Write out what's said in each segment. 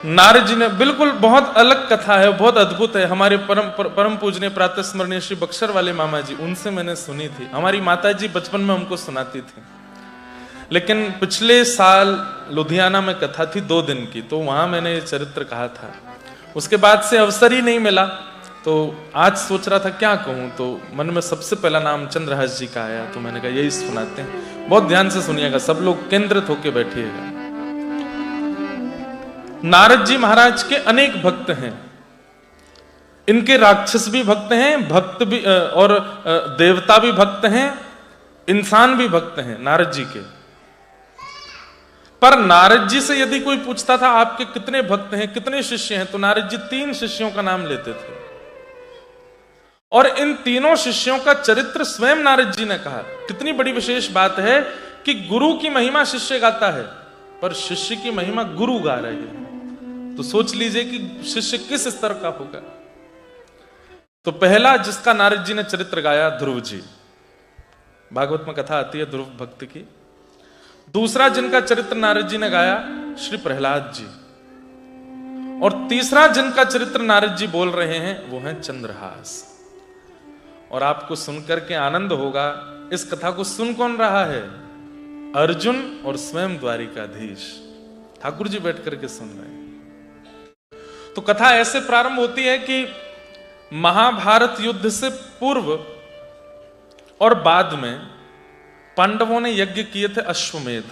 नारद जी ने बिल्कुल बहुत अलग कथा है, बहुत अद्भुत है। हमारे परम पूजनीय प्रातः स्मरणीय श्री बक्सर वाले मामा जी, उनसे मैंने सुनी थी। हमारी माता जी बचपन में हमको सुनाती थी, लेकिन पिछले साल लुधियाना में कथा थी 2 दिन की, तो वहां मैंने ये चरित्र कहा था। उसके बाद से अवसर ही नहीं मिला, तो आज सोच रहा था क्या कहूं, तो मन में सबसे पहला नाम चंद्रहास जी का आया, तो मैंने कहा यही सुनाते हैं। बहुत ध्यान से सुनिएगा, सब लोग केंद्रित होकर बैठिएगा। नारद जी महाराज के अनेक भक्त हैं। इनके राक्षस भी भक्त हैं, भक्त भी और देवता भी भक्त हैं, इंसान भी भक्त हैं नारद जी के। पर नारद जी से यदि कोई पूछता था आपके कितने भक्त हैं, कितने शिष्य हैं, तो नारद जी 3 शिष्यों का नाम लेते थे। और इन तीनों शिष्यों का चरित्र स्वयं नारद जी ने कहा। कितनी बड़ी विशेष बात है कि गुरु की महिमा शिष्य गाता है, पर शिष्य की महिमा गुरु गा रहे हैं। तो सोच लीजिए कि शिष्य किस स्तर का होगा। तो पहला जिसका नारद जी ने चरित्र गाया, ध्रुव जी। भागवत में कथा आती है ध्रुव भक्त की। दूसरा जिनका चरित्र नारद जी ने गाया, श्री प्रहलाद जी। और तीसरा जिनका चरित्र नारद जी बोल रहे हैं, वो है चंद्रहास। और आपको सुनकर के आनंद होगा, इस कथा को सुन कौन रहा है? अर्जुन और स्वयं द्वारिकाधीश ठाकुर जी बैठ करके सुन रहे हैं। तो कथा ऐसे प्रारंभ होती है कि महाभारत युद्ध से पूर्व और बाद में पांडवों ने यज्ञ किए थे अश्वमेध।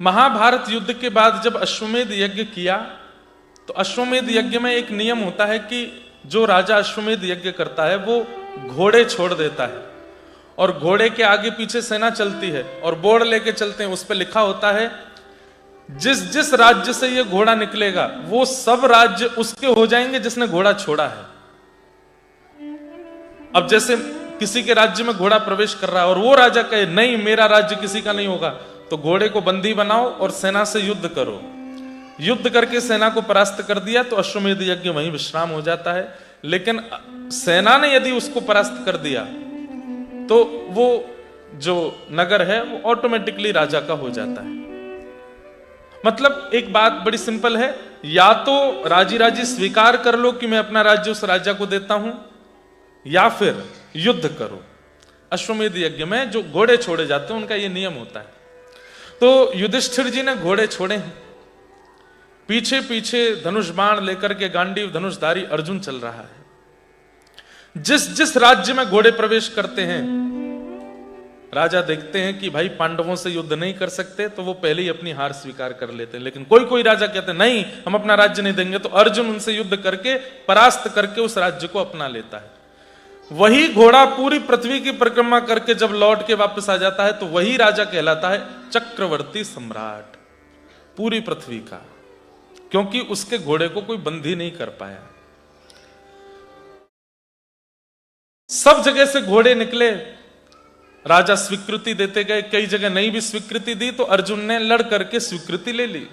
महाभारत युद्ध के बाद जब अश्वमेध यज्ञ किया, तो अश्वमेध यज्ञ में एक नियम होता है कि जो राजा अश्वमेध यज्ञ करता है वो घोड़े छोड़ देता है, और घोड़े के आगे पीछे सेना चलती है और बोर्ड लेके चलते हैं। उस पर लिखा होता है जिस जिस राज्य से ये घोड़ा निकलेगा वो सब राज्य उसके हो जाएंगे जिसने घोड़ा छोड़ा है। अब जैसे किसी के राज्य में घोड़ा प्रवेश कर रहा है और वो राजा कहे नहीं मेरा राज्य किसी का नहीं होगा, तो घोड़े को बंदी बनाओ और सेना से युद्ध करो। युद्ध करके सेना को परास्त कर दिया तो अश्वमेध यज्ञ वहीं विश्राम हो जाता है। लेकिन सेना ने यदि उसको परास्त कर दिया तो वो जो नगर है वो ऑटोमेटिकली राजा का हो जाता है। मतलब एक बात बड़ी सिंपल है, या तो राजी राजी स्वीकार कर लो कि मैं अपना राज्य उस राजा को देता हूं, या फिर युद्ध करो। अश्वमेध यज्ञ में जो घोड़े छोड़े जाते हैं उनका यह नियम होता है। तो युधिष्ठिर जी ने घोड़े छोड़े हैं, पीछे पीछे धनुष बाण लेकर के गांडीव धनुषधारी अर्जुन चल रहा है। जिस जिस राज्य में घोड़े प्रवेश करते हैं, राजा देखते हैं कि भाई पांडवों से युद्ध नहीं कर सकते, तो वो पहले ही अपनी हार स्वीकार कर लेते हैं। लेकिन कोई कोई राजा कहते हैं नहीं हम अपना राज्य नहीं देंगे, तो अर्जुन उनसे युद्ध करके परास्त करके उस राज्य को अपना लेता है। वही घोड़ा पूरी पृथ्वी की परिक्रमा करके जब लौट के वापस आ जाता है, तो वही राजा कहलाता है चक्रवर्ती सम्राट पूरी पृथ्वी का, क्योंकि उसके घोड़े को कोई बंदी नहीं कर पाया। सब जगह से घोड़े निकले, राजा स्वीकृति देते गए, कई जगह नहीं भी स्वीकृति दी तो अर्जुन ने लड़ करके स्वीकृति ले ली।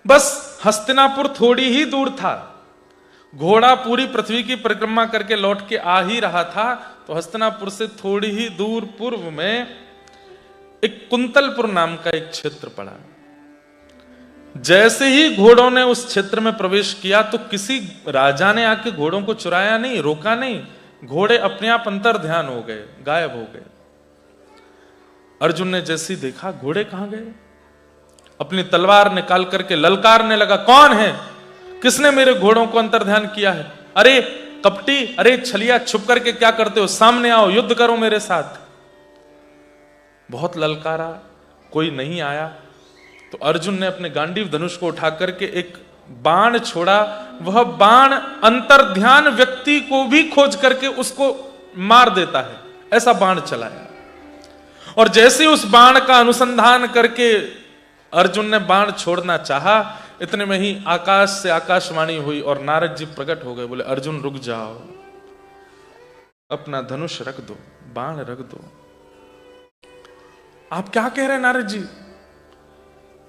बस हस्तिनापुर थोड़ी ही दूर था, घोड़ा पूरी पृथ्वी की परिक्रमा करके लौट के आ ही रहा था, तो हस्तिनापुर से थोड़ी ही दूर पूर्व में एक कुंतलपुर नाम का एक क्षेत्र पड़ा। जैसे ही घोड़ों ने उस क्षेत्र में प्रवेश किया, तो किसी राजा ने आके घोड़ों को चुराया नहीं, रोका नहीं, घोड़े अपने आप अंतर ध्यान हो गए, गायब हो गए। अर्जुन ने जैसे ही देखा घोड़े कहां गए, अपनी तलवार निकाल करके ललकारने लगा, कौन है, किसने मेरे घोड़ों को अंतर ध्यान किया है? अरे कपटी, अरे छलिया, छुप करके क्या करते हो, सामने आओ, युद्ध करो मेरे साथ। बहुत ललकारा, कोई नहीं आया, तो अर्जुन ने अपने गांडीव धनुष को उठा करके एक बाण छोड़ा। वह बाण अंतर ध्यान व्यक्ति को भी खोज करके उसको मार देता है, ऐसा बाण चलाया। और जैसे उस बाण का अनुसंधान करके अर्जुन ने बाण छोड़ना चाहा, इतने में ही आकाश से आकाशवाणी हुई और नारद जी प्रकट हो गए। बोले अर्जुन रुक जाओ, अपना धनुष रख दो, बाण रख दो। आप क्या कह रहे हैं नारद जी?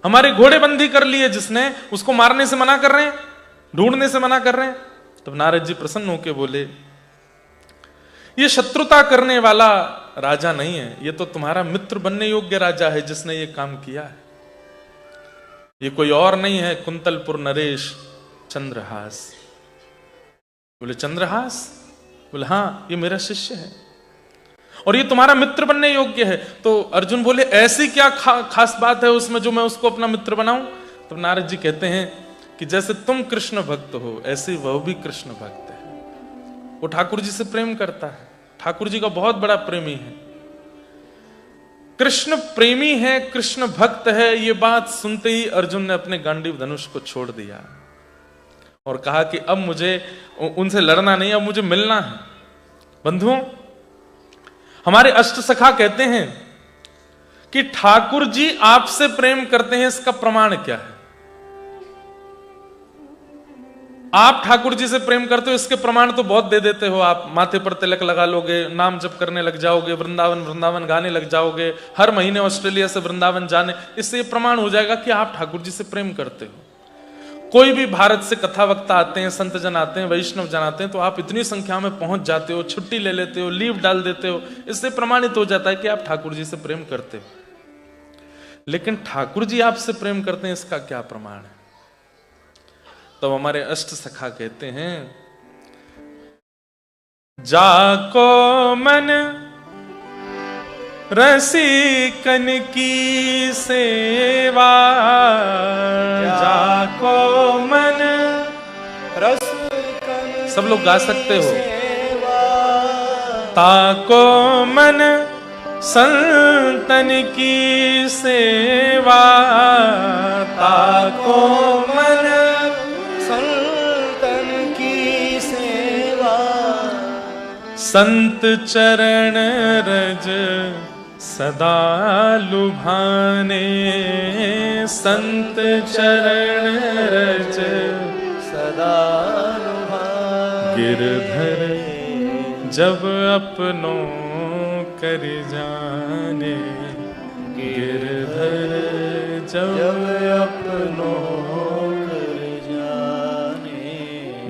हमारे घोड़े बंदी कर लिए जिसने, उसको मारने से मना कर रहे हैं, ढूंढने से मना कर रहे हैं। तब नारद जी प्रसन्न होकर बोले ये शत्रुता करने वाला राजा नहीं है, ये तो तुम्हारा मित्र बनने योग्य राजा है जिसने ये काम किया है। ये कोई और नहीं है, कुंतलपुर नरेश चंद्रहास। बोले चंद्रहास? बोले हाँ, ये मेरा शिष्य है और ये तुम्हारा मित्र बनने योग्य है। तो अर्जुन बोले ऐसी क्या खास बात है उसमें जो मैं उसको अपना मित्र बनाऊं? तो नारद जी कहते हैं कि जैसे तुम कृष्ण भक्त हो, ऐसे वह भी कृष्ण भक्त है। वो ठाकुर जी से प्रेम करता है, ठाकुर जी का बहुत बड़ा प्रेमी है, कृष्ण प्रेमी है, कृष्ण भक्त है। ये बात सुनते ही अर्जुन ने अपने गांडीव धनुष को छोड़ दिया और कहा कि अब मुझे उनसे लड़ना नहीं, अब मुझे मिलना है। बंधुओं, हमारे अष्ट सखा कहते हैं कि ठाकुर जी आपसे प्रेम करते हैं, इसका प्रमाण क्या है? आप ठाकुर जी से प्रेम करते हो, इसके प्रमाण तो बहुत दे देते हो। आप माथे पर तिलक लगा लोगे, नाम जप करने लग जाओगे, वृंदावन वृंदावन गाने लग जाओगे, हर महीने ऑस्ट्रेलिया से वृंदावन जाने, इससे ये प्रमाण हो जाएगा कि आप ठाकुर जी से प्रेम करते हो। कोई भी भारत से कथा वक्ता आते हैं, संत जन आते हैं, वैष्णव जन आते हैं, तो आप इतनी संख्या में पहुंच जाते हो, छुट्टी ले लेते हो, लीव डाल देते हो, इससे प्रमाणित हो जाता है कि आप ठाकुर जी से प्रेम करते हो। लेकिन ठाकुर जी आपसे प्रेम करते हैं, इसका क्या प्रमाण है? तो हमारे अष्ट सखा कहते हैं, जाको मन रसिकन की सेवा, जाको मन रसिकन, सब लोग गा सकते हो, ताको मन संतन की सेवा, ताको मन संतन की सेवा, संत चरण रज सदा लुभाने, संत चरण रज सदा लुभाने, गिरधर जब अपनों कर जाने, गिरधर जब अपनों कर जाने,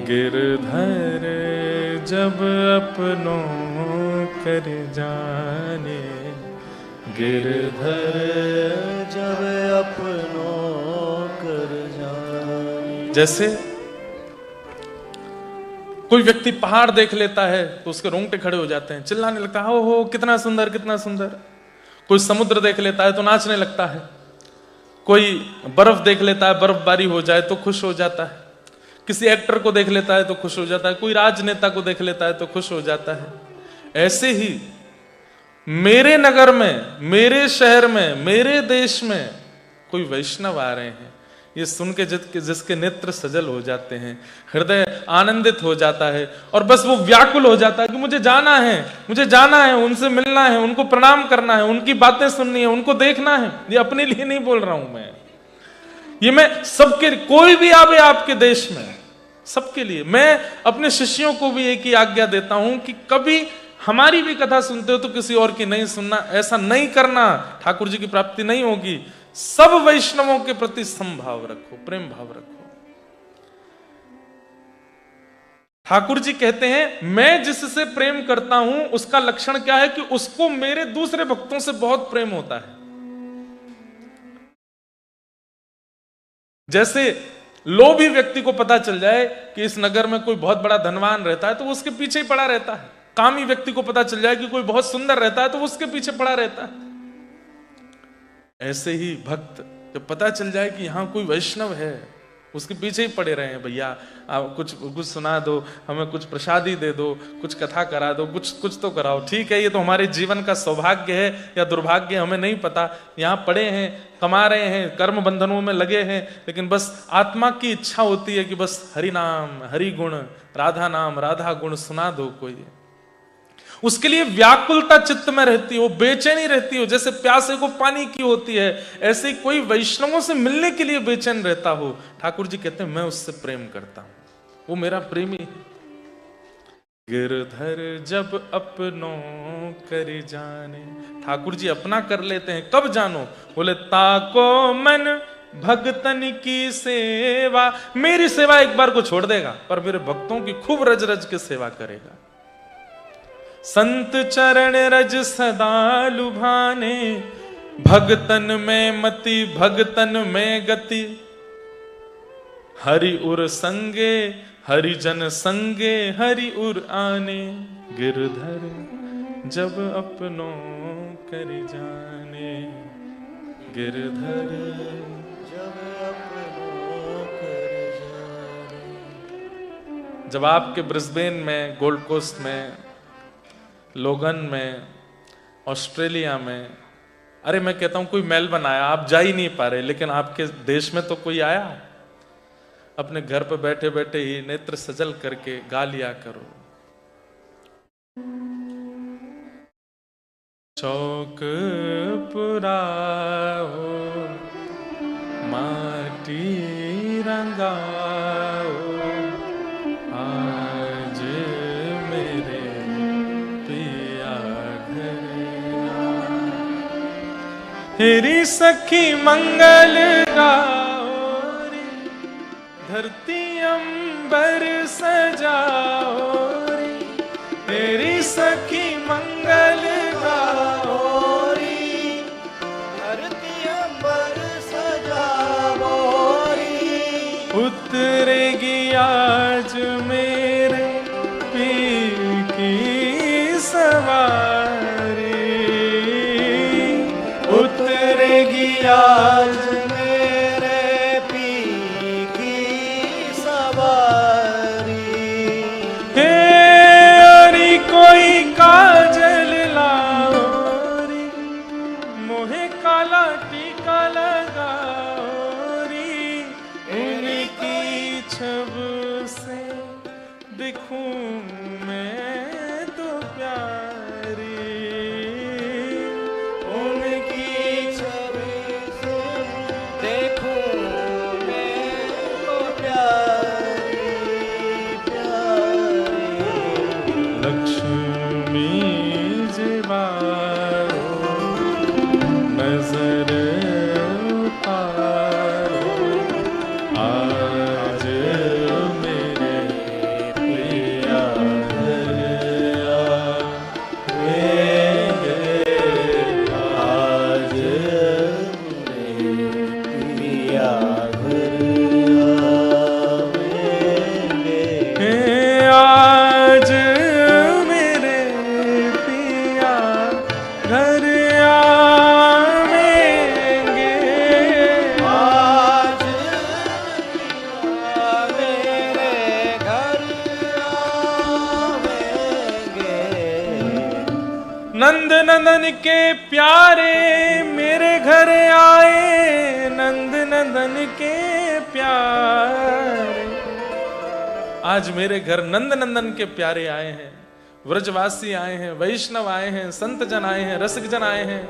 गिरधर जब अपनों कर जाने, गिरधर जब अपनों कर जाने। जैसे कोई व्यक्ति पहाड़ देख लेता है तो उसके रोंगटे खड़े हो जाते हैं, चिल्लाने लगता है, हो कितना सुंदर कितना सुंदर। कोई समुद्र देख लेता है तो नाचने लगता है, कोई बर्फ देख लेता है, बर्फबारी हो जाए तो खुश हो जाता है, किसी एक्टर को देख लेता है तो खुश हो जाता है, कोई राजनेता को देख लेता है तो खुश हो जाता है। ऐसे ही मेरे नगर में, मेरे शहर में, मेरे देश में कोई वैष्णव आ रहे हैं, ये सुन के जिसके नेत्र सजल हो जाते हैं, हृदय आनंदित हो जाता है और बस वो व्याकुल हो जाता है कि मुझे जाना है, मुझे जाना है, उनसे मिलना है, उनको प्रणाम करना है, उनकी बातें सुननी है, उनको देखना है। ये अपने लिए नहीं बोल रहा हूं मैं, ये मैं सबके, कोई भी आवे आपके देश में, सबके लिए। मैं अपने शिष्यों को भी एक ही आज्ञा देता हूं कि कभी हमारी भी कथा सुनते हो तो किसी और की नहीं सुनना, ऐसा नहीं करना, ठाकुर जी की प्राप्ति नहीं होगी। सब वैष्णवों के प्रति समभाव रखो, प्रेम भाव रखो। ठाकुर जी कहते हैं, मैं जिससे प्रेम करता हूं उसका लक्षण क्या है कि उसको मेरे दूसरे भक्तों से बहुत प्रेम होता है। जैसे लोभी व्यक्ति को पता चल जाए कि इस नगर में कोई बहुत बड़ा धनवान रहता है तो वो उसके पीछे ही पड़ा रहता है। कामी व्यक्ति को पता चल जाए कि कोई बहुत सुंदर रहता है तो वो उसके पीछे पड़ा रहता है। ऐसे ही भक्त जब पता चल जाए कि यहां कोई वैष्णव है, उसके पीछे ही पड़े रहे हैं, भैया आप कुछ सुना दो, हमें कुछ प्रसादी दे दो, कुछ कथा करा दो, कुछ तो कराओ। ठीक है, ये तो हमारे जीवन का सौभाग्य है या दुर्भाग्य, हमें नहीं पता। यहाँ पड़े हैं, कमा रहे हैं, कर्म बंधनों में लगे हैं, लेकिन बस आत्मा की इच्छा होती है कि बस हरि नाम, हरि गुण, राधा नाम, राधा गुण सुना दो कोई। उसके लिए व्याकुलता चित्त में रहती हो, बेचैनी रहती हो, जैसे प्यासे को पानी की होती है, ऐसे कोई वैष्णवों से मिलने के लिए बेचैन रहता हो। ठाकुर जी कहते हैं, मैं उससे प्रेम करता हूं, वो मेरा प्रेमी है। गिरधर जब अपनों कर जाने, ठाकुर जी अपना कर लेते हैं, कब जानो? बोले ताको मन भक्तन की सेवा, मेरी सेवा एक बार को छोड़ देगा पर मेरे भक्तों की खूब रज रज के सेवा करेगा। संत चरण रज सदा लुभाने, भगतन में मति भगतन में गति, हरि उर संगे हरिजन संगे हरि उर आने, गिरधर जब अपनों कर जाने, गिरधर जब अपनों कर जाने। जब आपके ब्रिस्बेन में, गोल्ड कोस्ट में, लोगन में, ऑस्ट्रेलिया में, अरे मैं कहता हूं कोई मेलबर्न आया, आप जा ही नहीं पा रहे, लेकिन आपके देश में तो कोई आया, अपने घर पर बैठे बैठे ही नेत्र सजल करके गा लिया करो। चौक पुराओ माटी रंगाओ, आज मेरे पिया घर आ। हेरी सखी मंगल गाओ रे, धरती अंबर सजाओ रे, तेरी सखी मंगल गाओ रे, धरती अंबर सजाओ रे। उतरेगी आज मेरे पी की सवारी, उतरेगी आज नंद नंदन के प्यारे मेरे घर आए, नंद नंदन के प्यारे। आज मेरे घर नंद नंदन के प्यारे आए हैं, व्रजवासी आए हैं, वैष्णव आए हैं, संत जन आए हैं, रसिक जन आए हैं,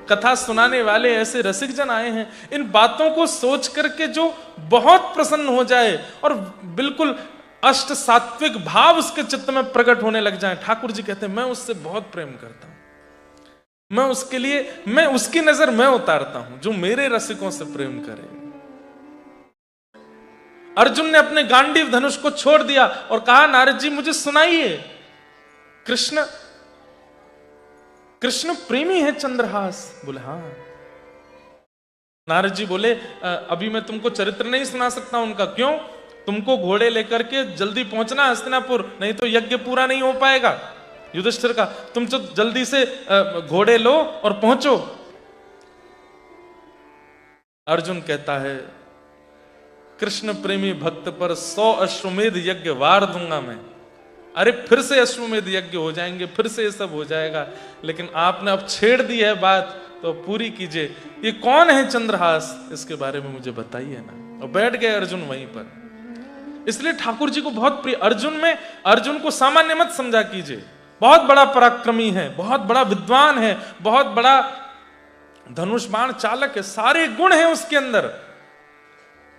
कथा सुनाने वाले ऐसे रसिक जन आए हैं। इन बातों को सोच करके जो बहुत प्रसन्न हो जाए और बिल्कुल अष्ट सात्विक भाव उसके चित्त में प्रकट होने लग जाए, ठाकुर जी कहते हैं मैं उससे बहुत प्रेम करता हूं, मैं उसके लिए, मैं उसकी नजर मैं उतारता हूं जो मेरे रसिकों से प्रेम करे। अर्जुन ने अपने गांडीव धनुष को छोड़ दिया और कहा नारद जी मुझे सुनाइए, कृष्ण कृष्ण प्रेमी है चंद्रहास। बोले हाँ। नारद जी बोले अभी मैं तुमको चरित्र नहीं सुना सकता उनका, क्यों? तुमको घोड़े लेकर के जल्दी पहुंचना हस्तिनापुर, नहीं तो यज्ञ पूरा नहीं हो पाएगा युधिष्ठिर का। तुम तो जल्दी से घोड़े लो और पहुंचो। अर्जुन कहता है कृष्ण प्रेमी भक्त पर 100 अश्वमेध यज्ञ वार दूंगा मैं। अरे फिर से अश्वमेध यज्ञ हो जाएंगे, फिर से ये सब हो जाएगा, लेकिन आपने अब छेड़ दी है बात तो पूरी कीजिए। ये कौन है चंद्रहास, इसके बारे में मुझे बताइए ना। और बैठ गए अर्जुन वहीं पर। इसलिए ठाकुर जी को बहुत प्रिय अर्जुन को सामान्य मत समझा कीजिए, बहुत बड़ा पराक्रमी है, बहुत बड़ा विद्वान है, बहुत बड़ा धनुष बाण चालक है, सारे गुण हैं उसके अंदर,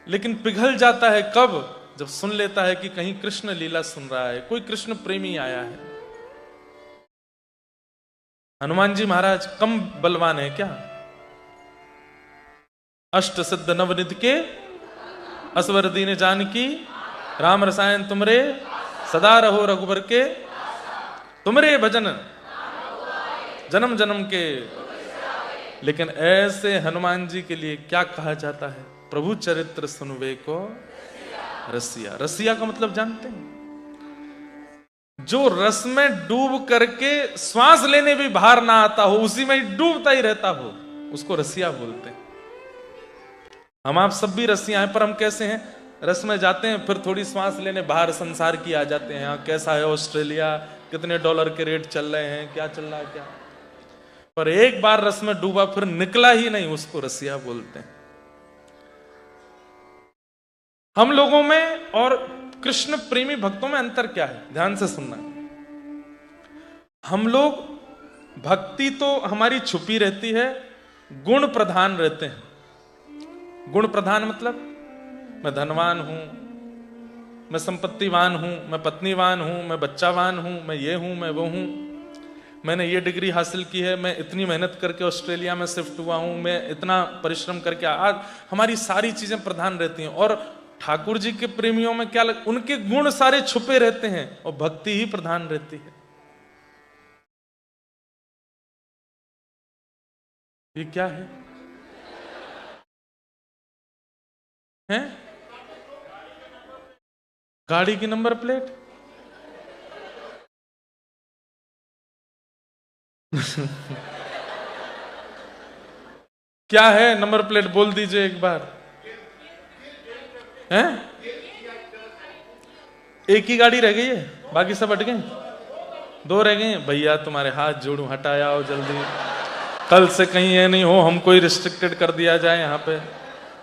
लेकिन पिघल जाता है कब? जब सुन लेता है कि कहीं कृष्ण लीला सुन रहा है, कोई कृष्ण प्रेमी आया है। हनुमान जी महाराज कम बलवान है क्या? अष्ट सिद्ध नवनिधि के असवर दीन जानकी, राम रसायन तुमरे सदा रहो रघुबर के, तुमरे भजन जन्म जन्म के। लेकिन ऐसे हनुमान जी के लिए क्या कहा जाता है? प्रभु चरित्र सुनवे को रसिया। रसिया का मतलब जानते हैं? जो रस में डूब करके श्वास लेने भी बाहर ना आता हो, उसी में ही डूबता ही रहता हो, उसको रसिया बोलते हैं। हम आप सब भी रसिया हैं, पर हम कैसे हैं? रस में जाते हैं, फिर थोड़ी श्वास लेने बाहर संसार की आ जाते हैं। कैसा है ऑस्ट्रेलिया, कितने डॉलर के रेट चल रहे हैं, क्या चल रहा है क्या। पर एक बार रस में डूबा फिर निकला ही नहीं, उसको रसिया बोलते हैं। हम लोगों में और कृष्ण प्रेमी भक्तों में अंतर क्या है? ध्यान से सुनना। हम लोग, भक्ति तो हमारी छुपी रहती है, गुण प्रधान रहते हैं। गुण प्रधान मतलब मैं धनवान हूं, मैं संपत्तिवान हूं, मैं पत्नीवान हूं, मैं बच्चावान हूं, मैं ये हूं, मैं वो हूं, मैंने ये डिग्री हासिल की है, मैं इतनी मेहनत करके ऑस्ट्रेलिया में शिफ्ट हुआ हूं, मैं इतना परिश्रम करके आज, हमारी सारी चीजें प्रधान रहती हैं। और ठाकुर जी के प्रेमियों में क्या उनके गुण सारे छुपे रहते हैं और भक्ति ही प्रधान रहती है। ये क्या है? हैं? गाड़ी की नंबर प्लेट? क्या है नंबर प्लेट? बोल दीजिए एक बार। हैं? एक ही गाड़ी रह गई है, बाकी सब हट गए? 2 रह गए हैं। भैया तुम्हारे हाथ जोड़ू, हटाया हो जल्दी, कल से कहीं ये नहीं हो हम कोई रिस्ट्रिक्टेड कर दिया जाए। यहाँ पे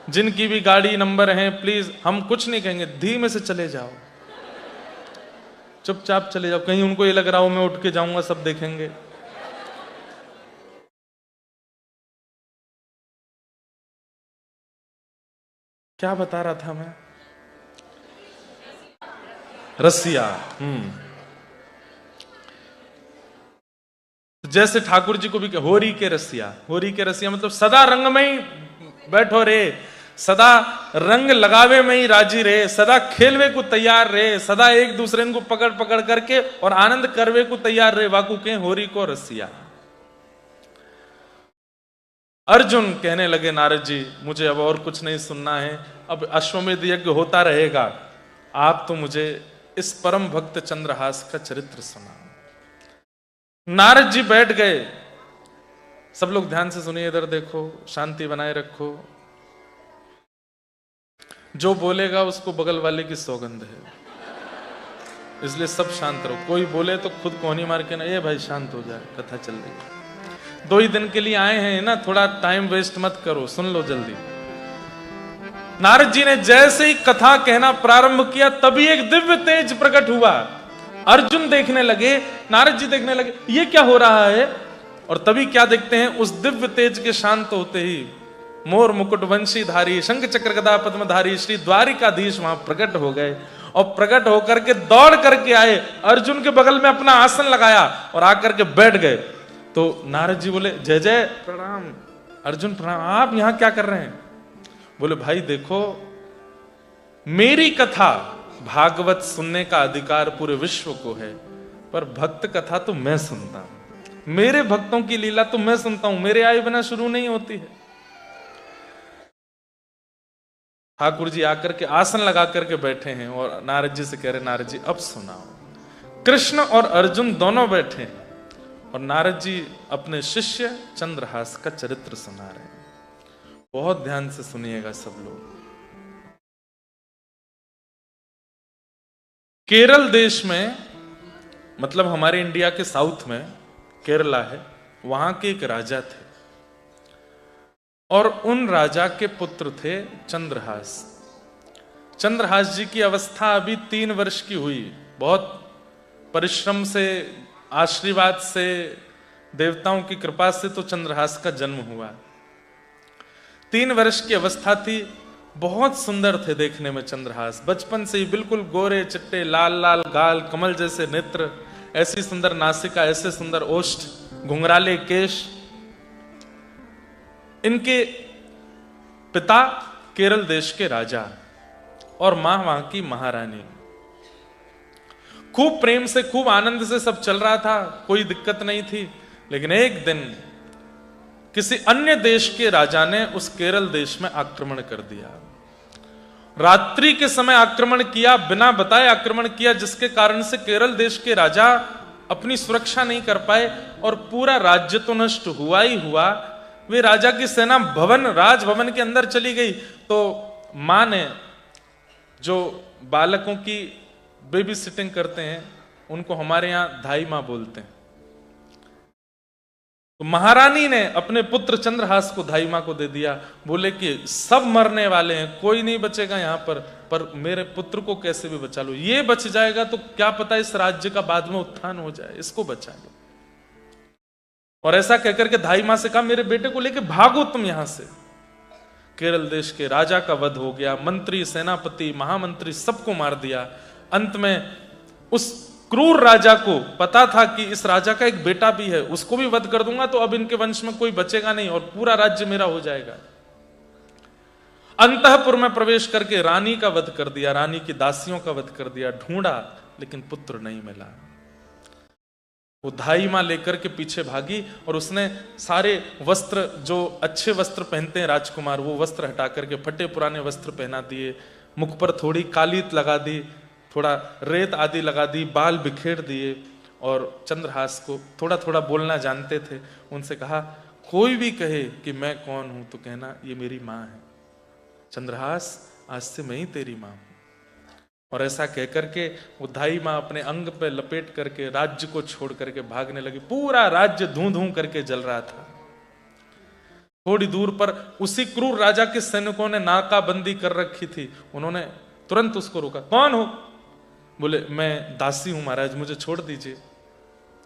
जिनकी भी गाड़ी नंबर है, प्लीज, हम कुछ नहीं कहेंगे, धीमे से चले जाओ, चुपचाप चले जाओ। कहीं उनको ये लग रहा हो मैं उठ के जाऊंगा, सब देखेंगे। क्या बता रहा था मैं? रसिया। जैसे ठाकुर जी को भी होरी के रसिया। होरी के रसिया मतलब सदा रंग में ही बैठो रे, सदा रंग लगावे में ही राजी रहे, सदा खेलवे को तैयार रहे, सदा एक दूसरे को पकड़ पकड़ करके और आनंद करवे को तैयार रहे। वाकू के होरी को रसिया। अर्जुन कहने लगे नारद जी, मुझे अब और कुछ नहीं सुनना है, अब अश्वमेध यज्ञ होता रहेगा, आप तो मुझे इस परम भक्त चंद्रहास का चरित्र सुना। नारद जी बैठ गए। सब लोग ध्यान से सुनिए, इधर देखो, शांति बनाए रखो। जो बोलेगा उसको बगल वाले की सौगंध है, इसलिए सब शांत रहो। कोई बोले तो खुद कोहनी मार के ना, ये भाई शांत हो जाए, कथा चल रही है, 2 ही दिन के लिए आए हैं ना, थोड़ा टाइम वेस्ट मत करो, सुन लो जल्दी। नारद जी ने जैसे ही कथा कहना प्रारंभ किया, तभी एक दिव्य तेज प्रकट हुआ। अर्जुन देखने लगे, नारद जी देखने लगे, ये क्या हो रहा है? और तभी क्या देखते हैं, उस दिव्य तेज के शांत होते ही मोर मुकुट वंशी धारी, शंख चक्र गदा पद्मधारी श्री द्वारिकाधीश वहां प्रकट हो गए। और प्रकट होकर के दौड़ करके आए, अर्जुन के बगल में अपना आसन लगाया और आकर के बैठ गए। तो नारद जी बोले, जय जय, प्रणाम। अर्जुन प्रणाम, आप यहां क्या कर रहे हैं? बोले, भाई देखो, मेरी कथा भागवत सुनने का अधिकार पूरे विश्व को है, पर भक्त कथा तो मैं सुनता हूं, मेरे भक्तों की लीला तो मैं सुनता हूं, मेरे आए बिना शुरू नहीं होती है। ठाकुर जी आकर के आसन लगा करके बैठे हैं और नारद जी से कह रहे, नारद जी अब सुनाओ। कृष्ण और अर्जुन दोनों बैठे हैं और नारद जी अपने शिष्य चंद्रहास का चरित्र सुना रहे हैं। बहुत ध्यान से सुनिएगा सब लोग। केरल देश में, मतलब हमारे इंडिया के साउथ में केरला है, वहां के एक राजा थे और उन राजा के पुत्र थे चंद्रहास। चंद्रहास जी की अवस्था अभी 3 वर्ष की हुई। बहुत परिश्रम से, आशीर्वाद से, देवताओं की कृपा से तो चंद्रहास का जन्म हुआ। 3 वर्ष की अवस्था थी। बहुत सुंदर थे देखने में चंद्रहास, बचपन से ही बिल्कुल गोरे चिट्टे, लाल लाल गाल, कमल जैसे नेत्र, ऐसी सुंदर नासिका, ऐसे सुंदर ओष्ठ, घुंघराले केश। इनके पिता केरल देश के राजा और मां वहां की महारानी। खूब प्रेम से, खूब आनंद से सब चल रहा था, कोई दिक्कत नहीं थी। लेकिन एक दिन किसी अन्य देश के राजा ने उस केरल देश में आक्रमण कर दिया रात्रि के समय आक्रमण किया, बिना बताए आक्रमण किया, जिसके कारण से केरल देश के राजा अपनी सुरक्षा नहीं कर पाए और पूरा राज्य तो नष्ट हुआ ही हुआ। वे राजा की सेना राजभवन के अंदर चली गई। तो मां ने, जो बालकों की बेबी सिटिंग करते हैं, उनको हमारे यहां धाई मां बोलते हैं, तो महारानी ने अपने पुत्र चंद्रहास को धाई मां को दे दिया। बोले कि सब मरने वाले हैं, कोई नहीं बचेगा यहां पर मेरे पुत्र को कैसे भी बचा लो। ये बच जाएगा तो क्या पता इस राज्य का बाद में उत्थान हो जाए, इसको बचा लो। और ऐसा कहकर के धाई मां से कहा, मेरे बेटे को लेके भागो तुम यहां से। केरल देश के राजा का वध हो गया, मंत्री, सेनापति, महामंत्री सबको मार दिया। अंत में उस क्रूर राजा को पता था कि इस राजा का एक बेटा भी है, उसको भी वध कर दूंगा तो अब इनके वंश में कोई बचेगा नहीं और पूरा राज्य मेरा हो जाएगा। अंतःपुर में प्रवेश करके रानी का वध कर दिया, रानी की दासियों का वध कर दिया, ढूंढा लेकिन पुत्र नहीं मिला। वो धाई मां लेकर के पीछे भागी और उसने सारे वस्त्र, जो अच्छे वस्त्र पहनते हैं राजकुमार, वो वस्त्र हटा करके फटे पुराने वस्त्र पहना दिए, मुख पर थोड़ी कालीत लगा दी, थोड़ा रेत आदि लगा दी, बाल बिखेर दिए। और चंद्रहास को थोड़ा थोड़ा बोलना जानते थे, उनसे कहा, कोई भी कहे कि मैं कौन हूं तो कहना ये मेरी मां है। चंद्रहास, आज से मैं ही तेरी मां हूं। और ऐसा कहकर के वो धाई मां अपने अंग पे लपेट करके राज्य को छोड़ करके भागने लगी। पूरा राज्य धूं धूं करके जल रहा था। थोड़ी दूर पर उसी क्रूर राजा के सैनिकों ने नाकाबंदी कर रखी थी, उन्होंने तुरंत उसको रोका। कौन हो? बोले, मैं दासी हूं महाराज, मुझे छोड़ दीजिए।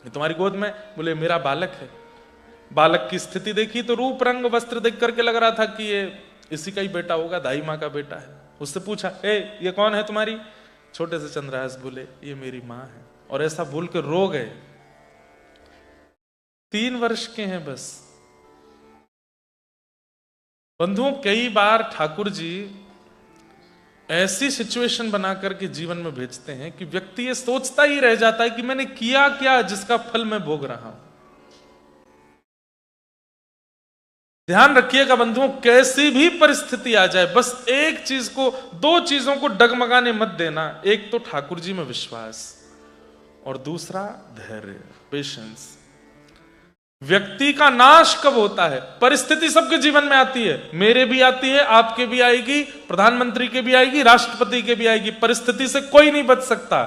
तुम्हारी गोद में? बोले, मेरा बालक है। बालक की स्थिति देखी तो रूप रंग वस्त्र देख करके लग रहा था कि ये इसी का ही बेटा होगा, दाई मां का बेटा है। उससे पूछा, ये कौन है तुम्हारी? छोटे से चंद्रहास बोले, ये मेरी मां है। और ऐसा बोल के रो गए। 3 वर्ष के हैं बस। बंधुओं, कई बार ठाकुर जी ऐसी सिचुएशन बना करके जीवन में भेजते हैं कि व्यक्ति ये सोचता ही रह जाता है कि मैंने किया क्या जिसका फल मैं भोग रहा हूं। ध्यान रखिएगा बंधुओं, कैसी भी परिस्थिति आ जाए, बस एक चीज को, 2 चीजों को डगमगाने मत देना। एक तो ठाकुर जी में विश्वास और दूसरा धैर्य, पेशेंस। व्यक्ति का नाश कब होता है? परिस्थिति सबके जीवन में आती है, मेरे भी आती है, आपके भी आएगी, प्रधानमंत्री के भी आएगी, राष्ट्रपति के भी आएगी। परिस्थिति से कोई नहीं बच सकता।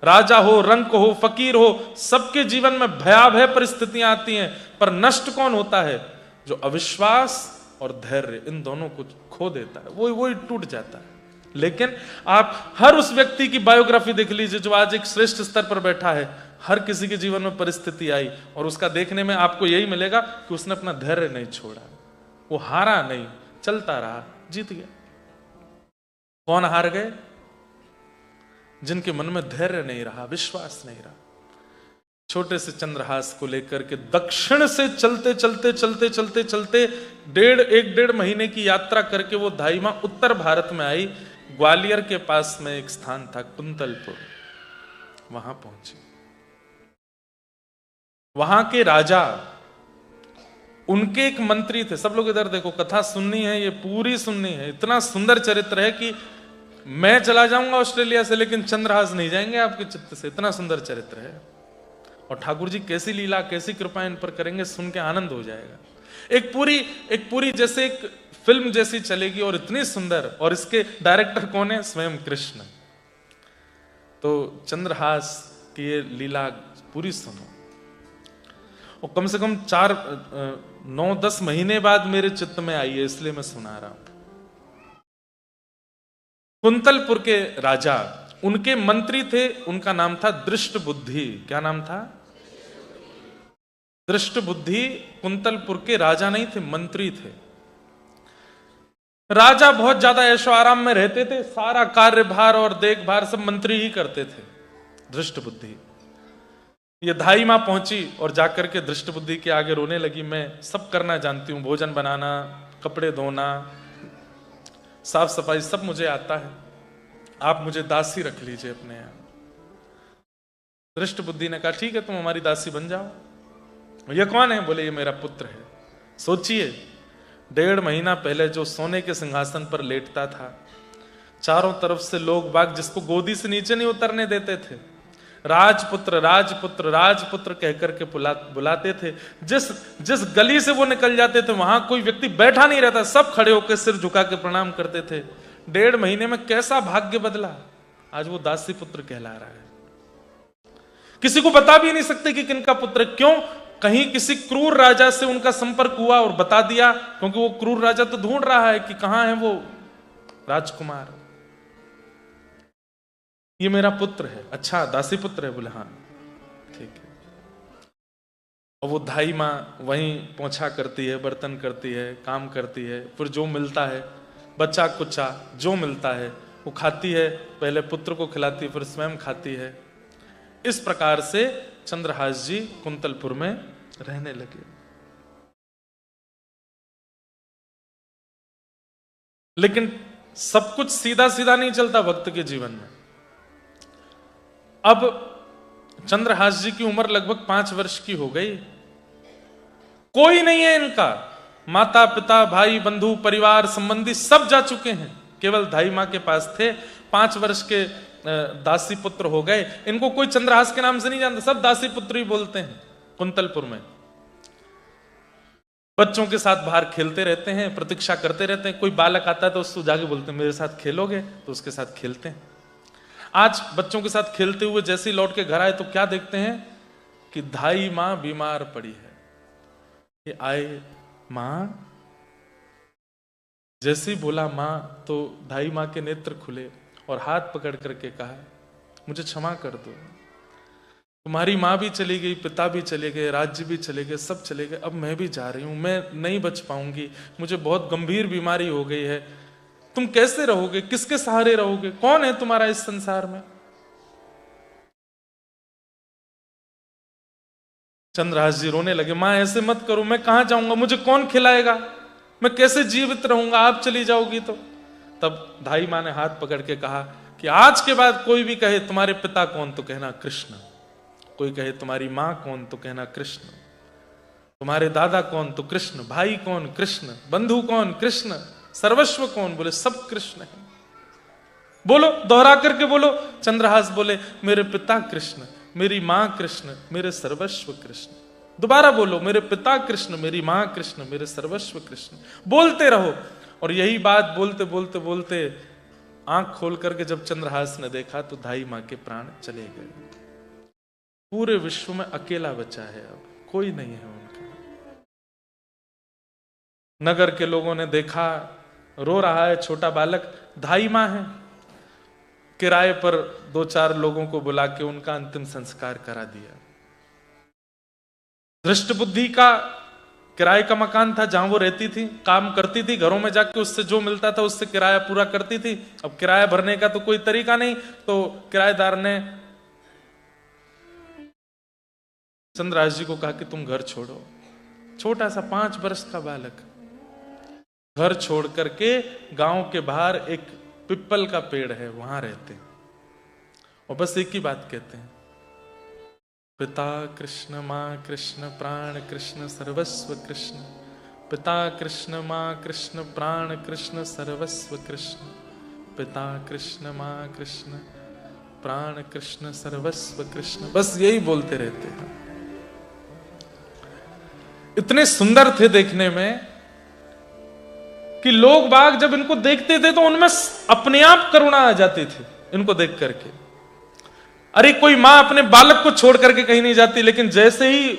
राजा हो, रंक हो, फकीर हो, सबके जीवन में भयावह परिस्थितियां आती हैं। पर नष्ट कौन होता है? जो अविश्वास और धैर्य, इन दोनों को खो देता है, वो टूट जाता है। लेकिन आप हर उस व्यक्ति की बायोग्राफी देख लीजिए जो आज एक श्रेष्ठ स्तर पर बैठा है। हर किसी के जीवन में परिस्थिति आई और उसका देखने में आपको यही मिलेगा कि उसने अपना धैर्य नहीं छोड़ा, वो हारा नहीं, चलता रहा, जीत गया। कौन हार गए? जिनके मन में धैर्य नहीं रहा, विश्वास नहीं रहा। छोटे से चंद्रहास को लेकर के दक्षिण से चलते चलते चलते चलते चलते 1.5 महीने की यात्रा करके वो धाई मां उत्तर भारत में आई। ग्वालियर के पास में एक स्थान था कुंतलपुर, वहां पहुंची। वहां के राजा, उनके एक मंत्री थे। सब लोग इधर देखो, कथा सुननी है, ये पूरी सुननी है। इतना सुंदर चरित्र है कि मैं चला जाऊंगा ऑस्ट्रेलिया से, लेकिन चंद्रहास नहीं जाएंगे आपके चित्त से। इतना सुंदर चरित्र है। और ठाकुर जी कैसी लीला, कैसी कृपा इन पर करेंगे, सुन के आनंद हो जाएगा। एक पूरी जैसे एक फिल्म जैसी चलेगी और इतनी सुंदर। और इसके डायरेक्टर कौन है? स्वयं कृष्ण। तो चंद्रहास की ये लीला पूरी सुनो। और कम से कम 9-10 महीने बाद मेरे चित्त में आई है, इसलिए मैं सुना रहा हूं। कुंतलपुर के राजा, उनके मंत्री थे, उनका नाम था दृष्टबुद्धि। क्या नाम था? दृष्टबुद्धि। कुंतलपुर के राजा नहीं थे, मंत्री थे। राजा बहुत ज्यादा ऐशो आराम में रहते थे, सारा कार्यभार और देखभार सब मंत्री ही करते थे। दृष्टबुद्धि ये धाई मां पहुंची और जाकर के दृष्टबुद्धि के आगे रोने लगी। मैं सब करना जानती हूं, भोजन बनाना, कपड़े धोना, साफ सफाई सब मुझे आता है, आप मुझे दासी रख लीजिए अपने यहां। दृष्टबुद्धि ने कहा, ठीक है, तुम हमारी दासी बन जाओ। ये कौन है? बोले, ये मेरा पुत्र है। सोचिए, 1.5 महीना पहले जो सोने के सिंहासन पर लेटता था, चारों तरफ से लोग बाग जिसको गोदी से नीचे नहीं उतरने देते थे, राजपुत्र राजपुत्र राजपुत्र कहकर के बुलाते थे। जिस गली से वो निकल जाते थे वहां कोई व्यक्ति बैठा नहीं रहता, सब खड़े होकर सिर झुका के प्रणाम करते थे। 1.5 महीने में कैसा भाग्य बदला, आज वो दासी पुत्र कहला रहा है। किसी को बता भी नहीं सकते कि किनका पुत्र, क्यों? कहीं किसी क्रूर राजा से उनका संपर्क हुआ और बता दिया, क्योंकि वो क्रूर राजा तो ढूंढ रहा है कि कहां है वो राजकुमार। ये मेरा पुत्र है। अच्छा, दासी पुत्र है? बोले हाँ, ठीक है। और वो धाई माँ वहीं पोंछा करती है, बर्तन करती है, काम करती है, फिर जो मिलता है बच्चा कुच्चा जो मिलता है वो खाती है, पहले पुत्र को खिलाती है, फिर स्वयं खाती है। इस प्रकार से चंद्रहास जी कुंतलपुर में रहने लगे। लेकिन सब कुछ सीधा सीधा नहीं चलता भक्त के जीवन में। अब चंद्रहास जी की उम्र लगभग 5 वर्ष की हो गई। कोई नहीं है इनका, माता पिता भाई बंधु परिवार संबंधी सब जा चुके हैं, केवल धाई मां के पास थे। 5 वर्ष के दासी पुत्र हो गए। इनको कोई चंद्रहास के नाम से नहीं जानता, सब दासी पुत्र ही बोलते हैं कुंतलपुर में। बच्चों के साथ बाहर खेलते रहते हैं, प्रतीक्षा करते रहते हैं। कोई बालक आता है तो उसको जाके बोलते हैं मेरे साथ खेलोगे, तो उसके साथ खेलते हैं। आज बच्चों के साथ खेलते हुए जैसे ही लौट के घर आए तो क्या देखते हैं कि धाई मां बीमार पड़ी है। ये आए, मां, जैसे ही बोला मां तो धाई मां के नेत्र खुले और हाथ पकड़ करके कहा मुझे क्षमा कर दो, तुम्हारी मां भी चली गई, पिता भी चले गए, राज्य भी चले गए, सब चले गए, अब मैं भी जा रही हूं, मैं नहीं बच पाऊंगी, मुझे बहुत गंभीर बीमारी हो गई है, तुम कैसे रहोगे, किसके सहारे रहोगे, कौन है तुम्हारा इस संसार में? चंद्रहास जी रोने लगे, मां ऐसे मत करो, मैं कहां जाऊंगा, मुझे कौन खिलाएगा, मैं कैसे जीवित रहूंगा, आप चली जाओगी तो। तब धाई मां ने हाथ पकड़ के कहा कि आज के बाद कोई भी कहे तुम्हारे पिता कौन तो कहना कृष्ण, कोई कहे तुम्हारी मां कौन तो कहना कृष्ण, तुम्हारे दादा कौन तो कृष्ण, भाई कौन कृष्ण, बंधु कौन कृष्ण, सर्वस्व कौन, बोले सब कृष्ण है। बोलो, दोहरा करके बोलो। चंद्रहास बोले मेरे पिता कृष्ण, मेरी मां कृष्ण, मेरे सर्वस्व कृष्ण। दोबारा बोलो, मेरे पिता कृष्ण, मेरी मां कृष्ण, मेरे सर्वस्व कृष्ण। बोलते रहो। और यही बात बोलते बोलते बोलते आंख खोल करके जब चंद्रहास ने देखा तो धाई मां के प्राण चले गए। पूरे विश्व में अकेला बचा है, अब कोई नहीं है उनका। नगर के लोगों ने देखा, रो रहा है छोटा बालक, धाई मां है। किराए पर 2-4 लोगों को बुला के उनका अंतिम संस्कार करा दिया। दृष्ट बुद्धि का किराए का मकान था जहां वो रहती थी, काम करती थी, घरों में जाके उससे जो मिलता था उससे किराया पूरा करती थी। अब किराया भरने का तो कोई तरीका नहीं, तो किराएदार ने चंद्रहास जी को कहा कि तुम घर छोड़ो। छोटा सा 5 वर्ष का बालक घर छोड़ करके गांव के बाहर एक पिप्पल का पेड़ है वहां रहते हैं और बस एक ही बात कहते हैं, पिता कृष्ण, मां कृष्ण, प्राण कृष्ण, सर्वस्व कृष्ण। पिता कृष्ण, मां कृष्ण, प्राण कृष्ण, सर्वस्व कृष्ण। पिता कृष्ण, मां कृष्ण, प्राण कृष्ण, सर्वस्व कृष्ण। बस यही बोलते रहते हैं। इतने सुंदर थे देखने में कि लोग बाग जब इनको देखते थे तो उनमें अपने आप करुणा आ जाती थी इनको देख करके। अरे कोई मां अपने बालक को छोड़ करके कहीं नहीं जाती, लेकिन जैसे ही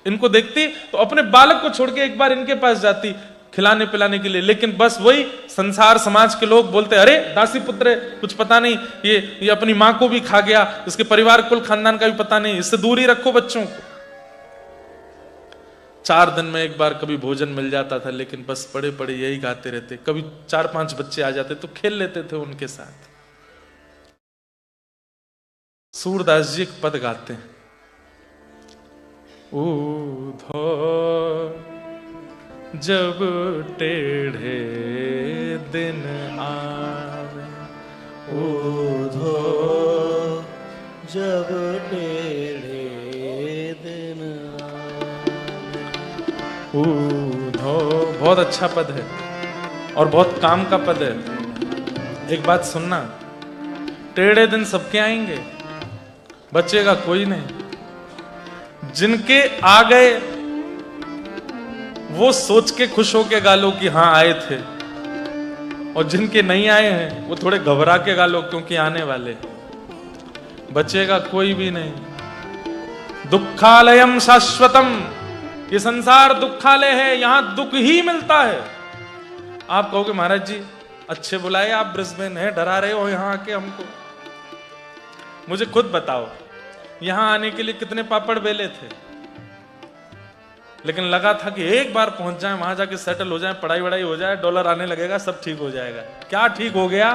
इनको देखती तो अपने बालक को छोड़ के एक बार इनके पास जाती खिलाने पिलाने के लिए। लेकिन बस वही संसार समाज के लोग बोलते, अरे दासी पुत्र है, कुछ पता नहीं, ये अपनी मां को भी खा गया, इसके परिवार कुल खानदान का भी पता नहीं, इससे दूर ही रखो बच्चों को। 4 दिन में एक बार कभी भोजन मिल जाता था, लेकिन बस पड़े पड़े यही गाते रहते। कभी 4-5 बच्चे आ जाते तो खेल लेते थे उनके साथ। सूरदास जी एक पद गाते हैं, ऊधो जब टेढ़े दिन आवे, ऊधो जब टेढ़े दिन आवे। ऊधो बहुत अच्छा पद है और बहुत काम का पद है। एक बात सुनना, टेढ़े दिन सबके आएंगे, बचेगा कोई नहीं। जिनके आ गए वो सोच के खुश होके गालो कि हाँ आए थे, और जिनके नहीं आए हैं वो थोड़े घबरा के गालो क्योंकि आने वाले। बचेगा कोई भी नहीं। दुखालयम शाश्वतम, ये संसार दुखालय है, यहां दुख ही मिलता है। आप कहोगे महाराज जी अच्छे बुलाए, आप ब्रिस्बेन है, डरा रहे हो यहां आके हमको। मुझे खुद बताओ, यहां आने के लिए कितने पापड़ बेले थे, लेकिन लगा था कि एक बार पहुंच जाए, वहां जाके सेटल हो जाए, पढ़ाई वढ़ाई हो जाए, डॉलर आने लगेगा, सब ठीक हो जाएगा। क्या ठीक हो गया?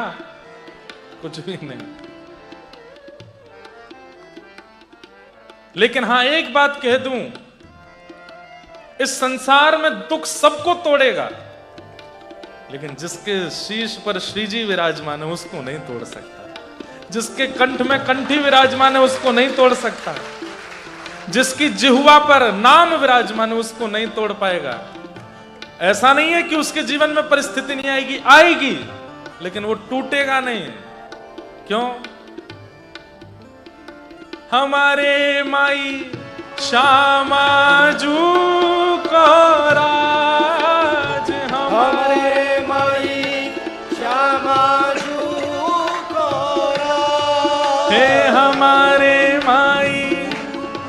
कुछ भी नहीं। लेकिन हां एक बात कह दूं, इस संसार में दुख सबको तोड़ेगा, लेकिन जिसके शीश पर श्री जी विराजमान है उसको नहीं तोड़ सकता। जिसके कंठ में कंठी विराजमान है उसको नहीं तोड़ सकता। जिसकी जिह्वा पर नाम विराजमान है उसको नहीं तोड़ पाएगा। ऐसा नहीं है कि उसके जीवन में परिस्थिति नहीं आएगी, आएगी, लेकिन वो टूटेगा नहीं। क्यों? हमारे माई श्यामाजू को राज, हमारे माई श्यामाजू को राज, हे हमारे माई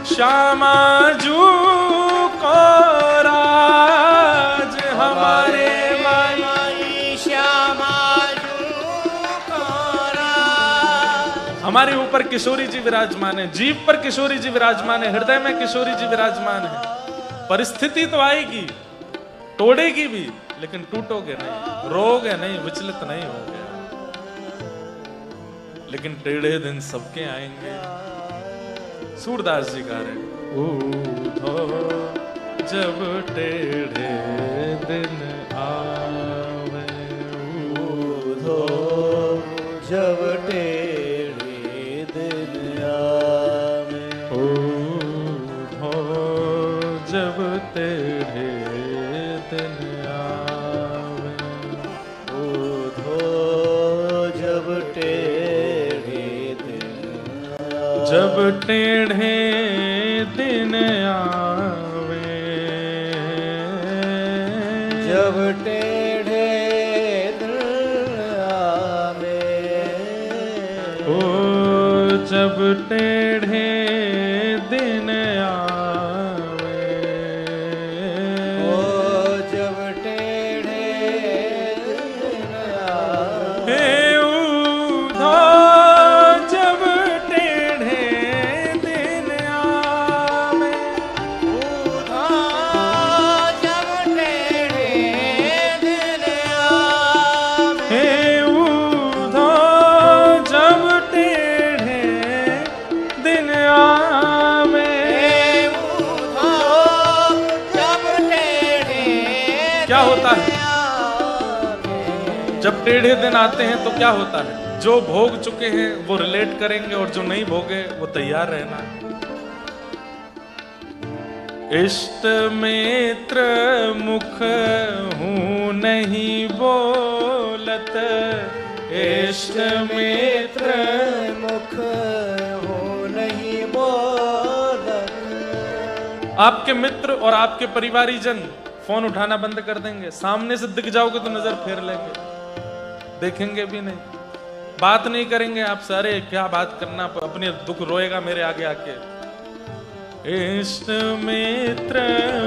श्यामाजू को राज, हमारे माई श्यामाजू को राज। हमारे ऊपर किशोरी जी विराजमान है, जीव पर किशोरी जी विराजमान है, हृदय में किशोरी जी विराजमान है। परिस्थिति तो आएगी, तोड़ेगी भी, लेकिन टूटोगे नहीं, रोगे नहीं, विचलित नहीं होगे। लेकिन टेढ़े दिन सबके आएंगे। सूरदास जी गा रहे, ऊधो जब टेढ़े दिन आवे, ऊधो जब टेढ़े दिन आवे, ऊधो जब टेढ़े दिन आवे, ऊधो जब टेढ़े दिन आवे, जब टेढ़े दिन आवे, जब टेढ़े दिन आवे, ओ जब टेढ़े दिन आवे, ओ जब टेढ़े दिन आवे, हे ऊधो जब टेढ़े दिन आवे, ऊधो जब टेढ़े दिन आवे, हे ऊधो जब टेढ़े दिन आवे। ऊधो जब टेढ़े क्या होता है आवे, जब टेढ़े दिन आते हैं? तो क्या होता है? जो भोग चुके हैं वो रिलेट करेंगे, और जो नहीं भोगे वो तैयार रहना। इष्ट मित्र मुख हूं नहीं बोलत, इष्ट मित्र मुख हो नहीं बोलत, आपके मित्र और आपके परिवारी जन फोन उठाना बंद कर देंगे। सामने से दिख जाओगे तो नजर फेर लेंगे, देखेंगे भी नहीं, बात नहीं करेंगे आपसे। अरे क्या बात करना, अपने दुख रोएगा मेरे आगे आके। इष्ट मित्र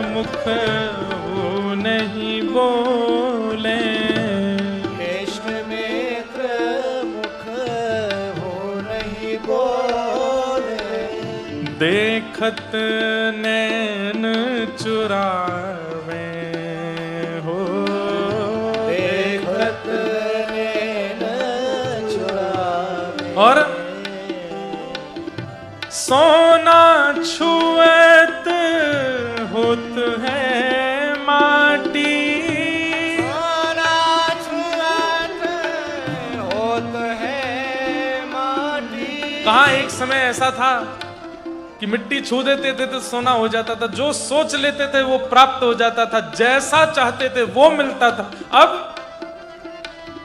मुख हो नहीं बोले, इष्ट मित्र मुख हो नहीं बोले, देखत नैन चुरावे हो, देखत नैन चुरावे, और सोना छुएत होत है माटी, सोना छुअत होत है माटी। कहा एक समय ऐसा था कि मिट्टी छू देते थे तो सोना हो जाता था, जो सोच लेते थे वो प्राप्त हो जाता था, जैसा चाहते थे वो मिलता था। अब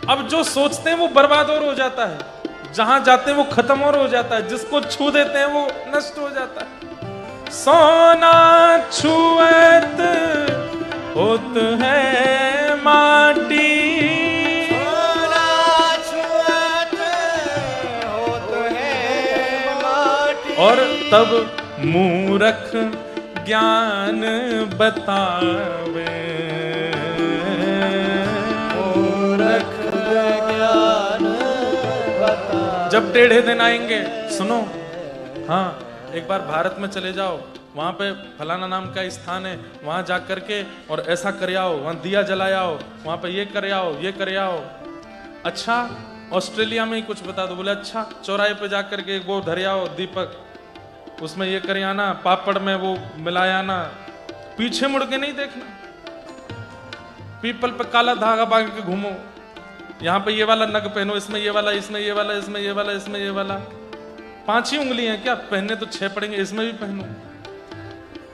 अब जो सोचते हैं वो बर्बाद और हो जाता है, जहां जाते हैं वो खत्म और हो जाता है, जिसको छू देते हैं वो नष्ट हो जाता है। सोना छुएत होत है माटी, सोना छुअत होत है माटी। और तब मूरख ज्ञान बतावे, मूरख ज्ञान बता। जब टेढ़े दिन आएंगे, सुनो, हाँ, एक बार भारत में चले जाओ, वहां पे फलाना नाम का स्थान है, वहां जा करके और ऐसा कर आओ, वहां दिया जलाओ, वहां पे ये कर आओ, ये कर आओ। अच्छा, ऑस्ट्रेलिया में ही कुछ बता दो, बोले अच्छा, चौराहे पे जा करके वो धर आओ दीपक, उसमें ये कर आना, पापड़ में वो मिलाया आना, पीछे मुड़ के नहीं देखना। पीपल पे काला धागा बांध के घूमो, यहाँ पे ये वाला नग पहनो, इसमें ये वाला, इसमें ये वाला, इसमें ये वाला, इसमें ये वाला। 5 ही उंगली हैं क्या, पहनने तो 6 पड़ेंगे, इसमें भी पहनो।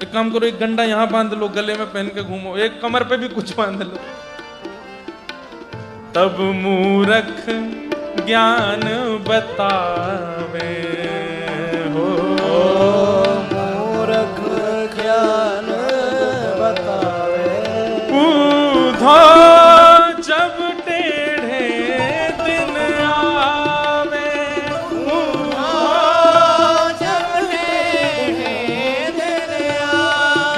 एक काम करो, एक गंडा यहाँ बांध लो, गले में पहन के घूमो, एक कमर पे भी कुछ बांध लो। तब मूरख ज्ञान बतावे हो, मूरख ज्ञान बतावे। पूधा जब टेढ़े दिन आवे, जब टेढ़े दिन आवे,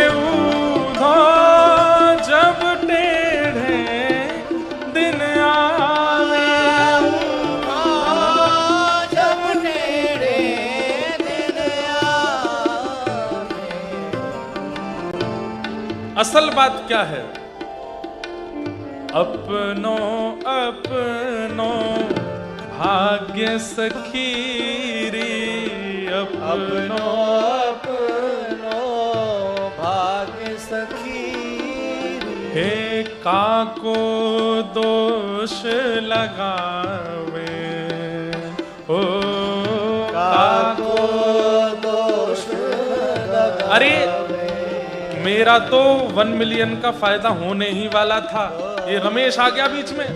ऊधा जब टेढ़े दिन आवे, जब टेढ़े दिन आवे। असल बात क्या है? अपनो अपनो भाग्य सखीरी, अपनो अपनो भाग्य सखी। हे काको दोष लगावे, ओ काको दोष लगावे। अरे मेरा तो 1 मिलियन का फायदा होने ही वाला था, ये रमेश आ गया बीच में,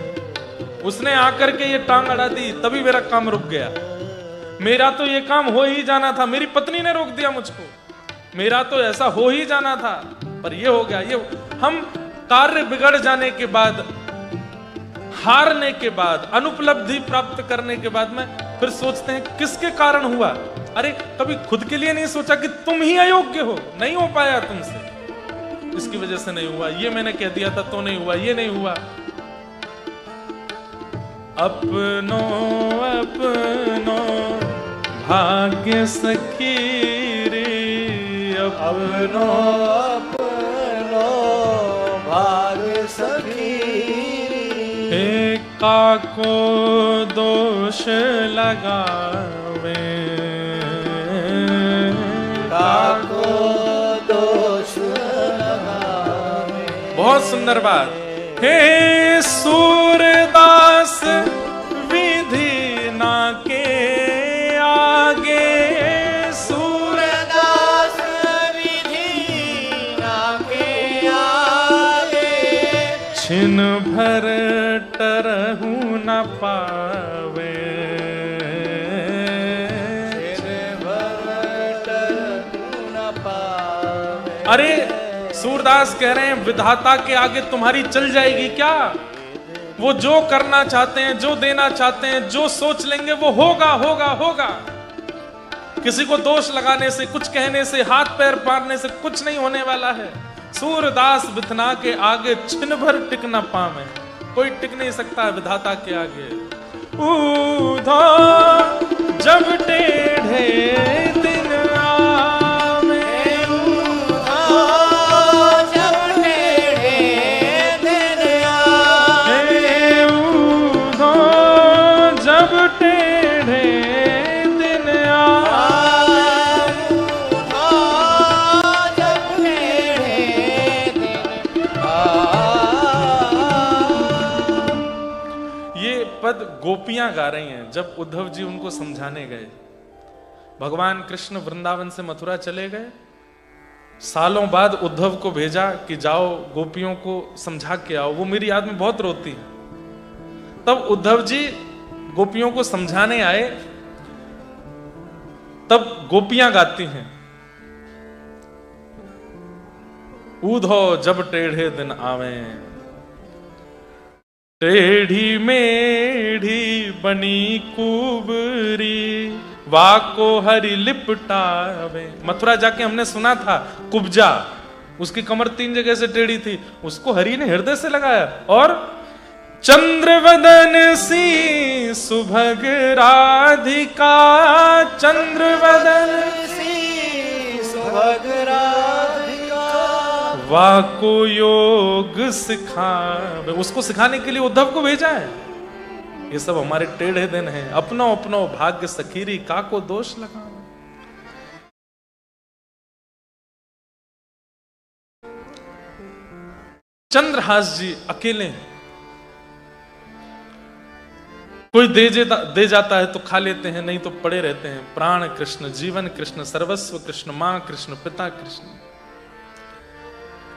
उसने आकर के ये टांग अड़ा दी, तभी मेरा काम रुक गया। मेरा तो ये काम हो ही जाना था, मेरी पत्नी ने रोक दिया मुझको, मेरा तो ऐसा हो ही जाना था, पर ये हो गया। ये हम कार्य बिगड़ जाने के बाद, हारने के बाद, अनुपलब्धि प्राप्त करने के बाद में फिर सोचते हैं किसके कारण हुआ। अरे कभी खुद के लिए नहीं सोचा कि तुम ही अयोग्य हो, नहीं हो पाया तुमसे, इसकी वजह से नहीं हुआ, ये मैंने कह दिया था तो नहीं हुआ, ये नहीं हुआ। अपनो अपनो भाग्य सखीरी, अपनो अपनो भाग्य सखी। हे काको दोष लगावे, काको दोष लगावे। बहुत सुंदर बात। हे सूरदास विधि ना के आगे, सूरदास विधि ना के आगे, छिन भर टरहु न पावे, सिर भर टरहु न पावे। अरे सूरदास कह रहे हैं विधाता के आगे तुम्हारी चल जाएगी क्या? वो जो करना चाहते हैं, जो देना चाहते हैं, जो सोच लेंगे वो होगा होगा होगा। किसी को दोष लगाने से, कुछ कहने से, हाथ पैर मारने से कुछ नहीं होने वाला है। सूरदास विधना के आगे छिन भर टिक न पावे, कोई टिक नहीं सकता है विधाता के आगे। ऊधा जब टेढ़े दिन आवे, जब टेढ़े दिन आवे, ऊधा जब टेढ़े दिन आवे, जब टेढ़े दिन आवे। ये पद गोपियां गा रही हैं जब उद्धव जी उनको समझाने गए। भगवान कृष्ण वृंदावन से मथुरा चले गए, सालों बाद उद्धव को भेजा कि जाओ गोपियों को समझा के आओ, वो मेरी याद में बहुत रोती हैं। तब उद्धव जी गोपियों को समझाने आए, तब गोपियां गाती हैं, ऊधो जब टेढ़े दिन आवे, टेढ़ी मेढ़ी बनी कुबरी, वाको हरि लिपटावे। मथुरा जाके हमने सुना था कुब्जा, उसकी कमर 3 जगह से टेढ़ी थी, उसको हरि ने हृदय से लगाया। और चंद्रवदन सी सुभग राधिका, चंद्रवदन सी सुभग राधिका, वाको योग सिखावे। उसको सिखाने के लिए उद्धव को भेजा है। ये सब हमारे टेढ़े दिन हैं, अपनो अपनो भाग्य सखीरी, काको दोष लगा। चंद्रहास जी अकेले हैं, कोई दे जाता है तो खा लेते हैं, नहीं तो पड़े रहते हैं। प्राण कृष्ण, जीवन कृष्ण, सर्वस्व कृष्ण, मां कृष्ण, पिता कृष्ण।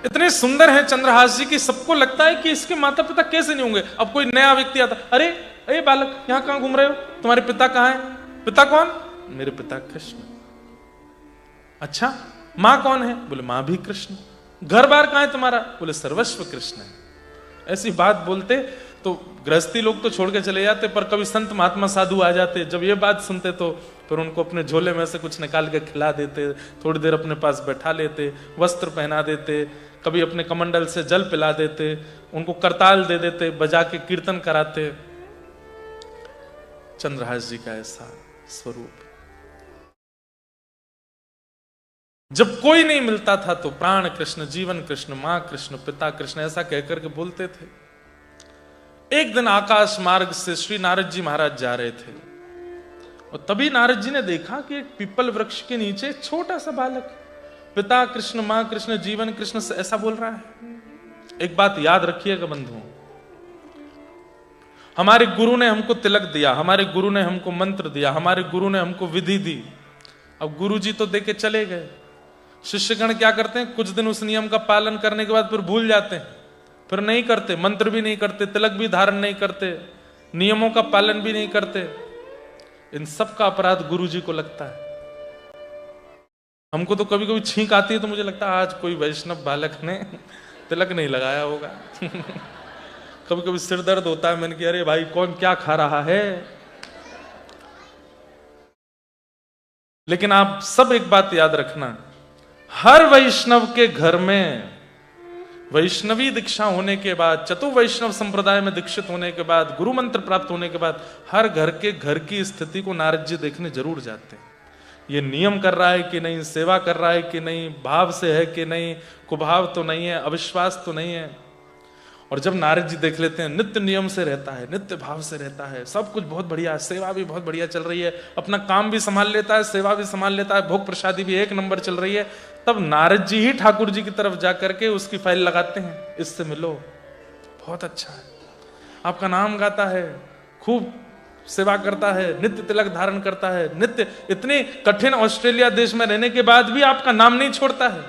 इतने सुंदर हैं चंद्रहास जी की सबको लगता है कि इसके माता पिता कैसे नहीं होंगे। अब कोई नया व्यक्ति आता, अरे अरे बालक यहां कहां घूम रहे हो, तुम्हारे पिता कहां हैं? पिता कौन? मेरे पिता कृष्ण। अच्छा, मां कौन है? बोले मां भी कृष्ण। घर बार कहां है तुम्हारा? बोले सर्वस्व कृष्ण है। ऐसी बात बोलते तो गृहस्थी लोग तो छोड़ के चले जाते, पर कभी संत महात्मा साधु आ जाते, जब ये बात सुनते तो फिर उनको अपने झोले में से कुछ निकाल के खिला देते, थोड़ी देर अपने पास बैठा लेते, वस्त्र पहना देते, कभी अपने कमंडल से जल पिला देते, उनको करताल दे देते, बजा के कीर्तन कराते। चंद्रहास जी का ऐसा स्वरूप। जब कोई नहीं मिलता था तो प्राण कृष्ण, जीवन कृष्ण, मां कृष्ण, पिता कृष्ण ऐसा कहकर के बोलते थे। एक दिन आकाश मार्ग से श्री नारद जी महाराज जा रहे थे और तभी नारद जी ने देखा कि एक पीपल वृक्ष के नीचे छोटा सा बालक पिता कृष्ण, मां कृष्ण, जीवन कृष्ण ऐसा बोल रहा है। एक बात याद रखिएगा बंधुओं, हमारे गुरु ने हमको तिलक दिया, हमारे गुरु ने हमको मंत्र दिया, हमारे गुरु ने हमको विधि दी। अब गुरु जी तो देके चले गए, शिष्यगण क्या करते हैं, कुछ दिन उस नियम का पालन करने के बाद फिर भूल जाते हैं, फिर नहीं करते, मंत्र भी नहीं करते, तिलक भी धारण नहीं करते, नियमों का पालन भी नहीं करते। इन सब का अपराध गुरु जी को लगता है। हमको तो कभी कभी छींक आती है तो मुझे लगता है आज कोई वैष्णव बालक ने तिलक नहीं लगाया होगा। कभी कभी सिर दर्द होता है, मैंने कहा अरे भाई कौन क्या खा रहा है। लेकिन आप सब एक बात याद रखना, हर वैष्णव के घर में वैष्णवी दीक्षा होने के बाद, चतु वैष्णव संप्रदाय में दीक्षित होने के बाद, गुरु मंत्र प्राप्त होने के बाद, हर घर के घर की स्थिति को नारद जी देखने जरूर जाते हैं। ये नियम कर रहा है कि नहीं, सेवा कर रहा है कि नहीं, भाव से है कि नहीं, कुभाव तो नहीं है, अविश्वास तो नहीं है। और जब नारद जी देख लेते हैं नित्य नियम से रहता है, नित्य भाव से रहता है, सब कुछ बहुत बढ़िया, सेवा भी बहुत बढ़िया चल रही है, अपना काम भी संभाल लेता है, सेवा भी संभाल लेता है, भोग प्रसादी भी 1 नंबर चल रही है, तब नारद जी ही ठाकुर जी की तरफ जाकर के उसकी फाइल लगाते हैं, इससे मिलो, बहुत अच्छा है, आपका नाम गाता है, खूब सेवा करता है, नित्य तिलक धारण करता है, नित्य इतने कठिन ऑस्ट्रेलिया देश में रहने के बाद भी आपका नाम नहीं छोड़ता है,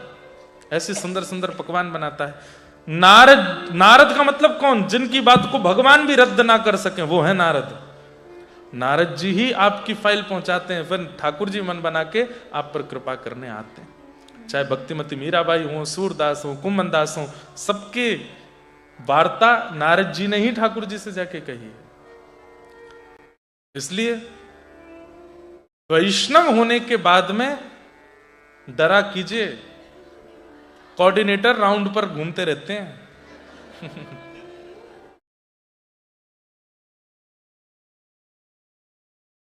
ऐसे सुंदर सुंदर पकवान बनाता है। नारद का मतलब कौन? जिनकी बात को भगवान भी रद्द ना कर सके, वो है नारद। नारद जी ही आपकी फाइल पहुंचाते हैं, फिर ठाकुर जी मन बना के आप पर कृपा करने आते हैं। चाहे भक्तिमती मीराबाई हो, सूरदास हो, कुमन दास हो, सबके वार्ता नारद जी ने ही ठाकुर जी से जाके कही है। इसलिए वैष्णव होने के बाद में डरा कीजिए, कोऑर्डिनेटर राउंड पर घूमते रहते हैं।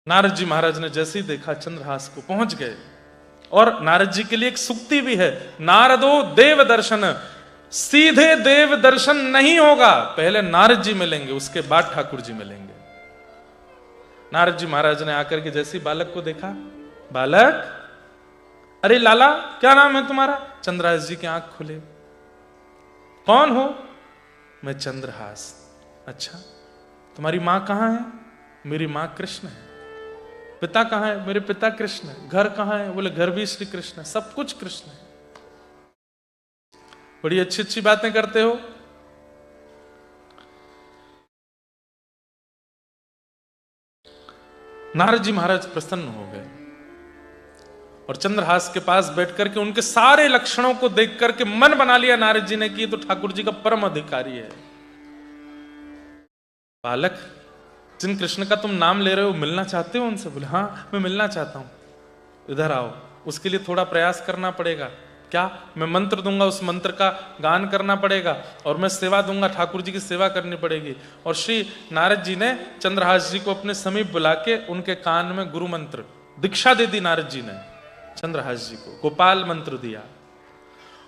नारद जी महाराज ने जैसे ही देखा चंद्रहास को, पहुंच गए। और नारद जी के लिए एक सुक्ति भी है, नारदो देव दर्शन, सीधे देव दर्शन नहीं होगा, पहले नारद जी मिलेंगे, उसके बाद ठाकुर जी मिलेंगे। नारद जी महाराज ने आकर के जैसे ही बालक को देखा, बालक अरे लाला क्या नाम है तुम्हारा? चंद्रहास जी की आंख खुले, कौन हो? मैं चंद्रहास। अच्छा, तुम्हारी मां कहां है? मेरी मां कृष्ण है। पिता कहां है? मेरे पिता कृष्ण है। घर कहां है? बोले घर भी श्री कृष्ण है, सब कुछ कृष्ण है। बड़ी अच्छी अच्छी बातें करते हो। नारद जी महाराज प्रसन्न हो गए और चंद्रहास के पास बैठ करके उनके सारे लक्षणों को देख करके मन बना लिया नारद जी ने कि ये तो ठाकुर जी का परम अधिकारी है। बालक, जिन कृष्ण का तुम नाम ले रहे हो, मिलना चाहते हो उनसे? बोले हाँ, मैं मिलना चाहता हूं, इधर आओ। उसके लिए थोड़ा प्रयास करना पड़ेगा। क्या? मैं मंत्र दूंगा, उस मंत्र का गान करना पड़ेगा और मैं सेवा दूंगा, ठाकुर जी की सेवा करनी पड़ेगी। और श्री नारद जी ने चंद्रहास जी को अपने समीप बुला के उनके कान में गुरु मंत्र दीक्षा दे दी। नारद जी ने चंद्रहास जी को गोपाल मंत्र दिया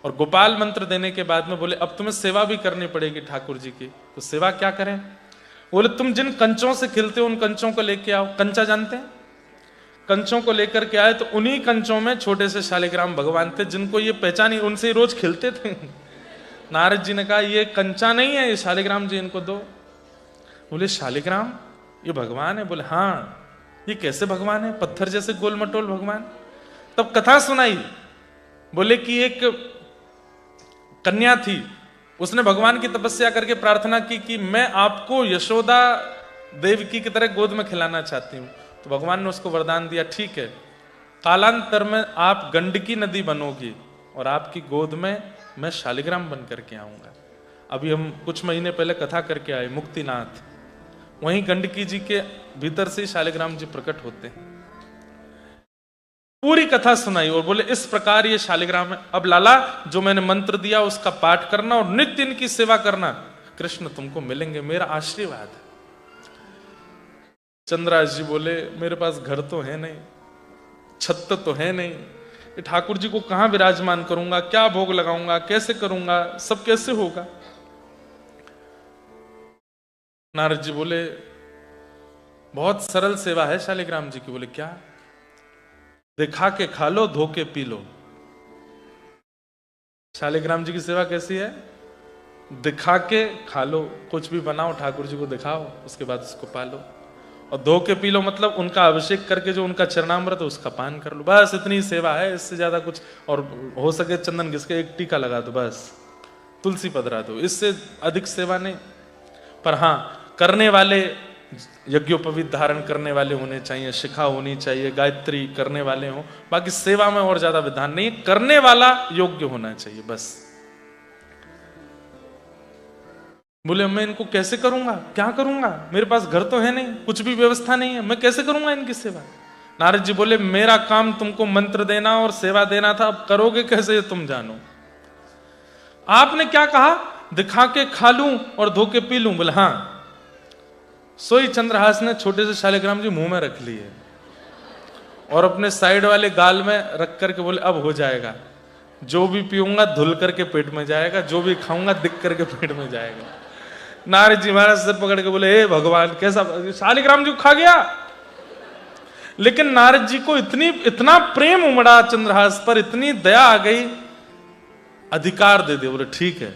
और गोपाल मंत्र देने के बाद में बोले अब तुम्हें सेवा भी करनी पड़ेगी ठाकुर जी की। तो सेवा क्या करें? बोले तुम जिन कंचों से खेलते हो उन कंचों को लेके आओ। कंचा जानते हैं? कंचों को लेकर के आए तो उन्हीं कंचों में छोटे से शालिग्राम भगवान थे जिनको ये पहचानी, उनसे ही रोज खेलते थे। नारद जी ने कहा ये कंचा नहीं है, ये शालिग्राम जी इनको दो। बोले शालिग्राम ये भगवान है? बोले हाँ। ये कैसे भगवान है? पत्थर जैसे गोल मटोल भगवान। तब कथा सुनाई। बोले कि एक कन्या थी, उसने भगवान की तपस्या करके प्रार्थना की कि मैं आपको यशोदा देवकी की तरह गोद में खिलाना चाहती हूं। तो भगवान ने उसको वरदान दिया, ठीक है, कालांतर में आप गंडकी नदी बनोगी और आपकी गोद में मैं शालिग्राम बन करके आऊंगा। अभी हम कुछ महीने पहले कथा करके आए मुक्तिनाथ, वहीं गंडकी जी के भीतर से शालिग्राम जी प्रकट होते हैं। पूरी कथा सुनाई और बोले इस प्रकार ये शालिग्राम है। अब लाला जो मैंने मंत्र दिया उसका पाठ करना और नित्य इनकी सेवा करना, कृष्ण तुमको मिलेंगे, मेरा आशीर्वाद है। चंद्रहास जी बोले मेरे पास घर तो है नहीं, छत तो है नहीं, ठाकुर जी को कहां विराजमान करूंगा, क्या भोग लगाऊंगा, कैसे करूंगा, सब कैसे होगा? नारद जी बोले बहुत सरल सेवा है शालिग्राम जी की। बोले क्या? दिखा के खा लो, धो के पी लो। शालिग्राम जी की सेवा कैसी है? दिखा के खा लो, कुछ भी बनाओ ठाकुर जी को दिखाओ, उसके बाद उसको पालो। और धो के पी लो मतलब उनका अभिषेक करके जो उनका चरणामृत है उसका पान कर लो। बस इतनी सेवा है, इससे ज्यादा कुछ। और हो सके चंदन घिस के एक टीका लगा दो, बस तुलसी पधरा दो, इससे अधिक सेवा नहीं। पर हाँ, करने वाले यज्ञोपवीत धारण करने वाले होने चाहिए, शिखा होनी चाहिए, गायत्री करने वाले हों। बाकी सेवा में और ज्यादा विधान नहीं, करने वाला योग्य होना चाहिए बस। बोले मैं इनको कैसे करूंगा, क्या करूंगा? मेरे पास घर तो है नहीं, कुछ भी व्यवस्था नहीं है, मैं कैसे करूंगा इनकी सेवा? नारद जी बोले मेरा काम तुमको मंत्र देना और सेवा देना था, अब करोगे कैसे ये तुम जानो। आपने क्या कहा? दिखा के खा लूं और धो के पी लूं। बोले हाँ। सोई चंद्रहास ने छोटे से शालिग्राम जी मुंह में रख लिए और अपने साइड वाले गाल में रख करके बोले अब हो जाएगा, जो भी पीऊंगा धुल करके पेट में जाएगा, जो भी खाऊंगा दिख करके पेट में जाएगा। नारद जी महाराज सिर पकड़ के बोले हे भगवान, कैसा शालिग्राम जी खा गया? लेकिन नारद जी को इतना प्रेम उमड़ा चंद्रहास पर, इतनी दया आ गई, अधिकार दे दे। बोले ठीक है,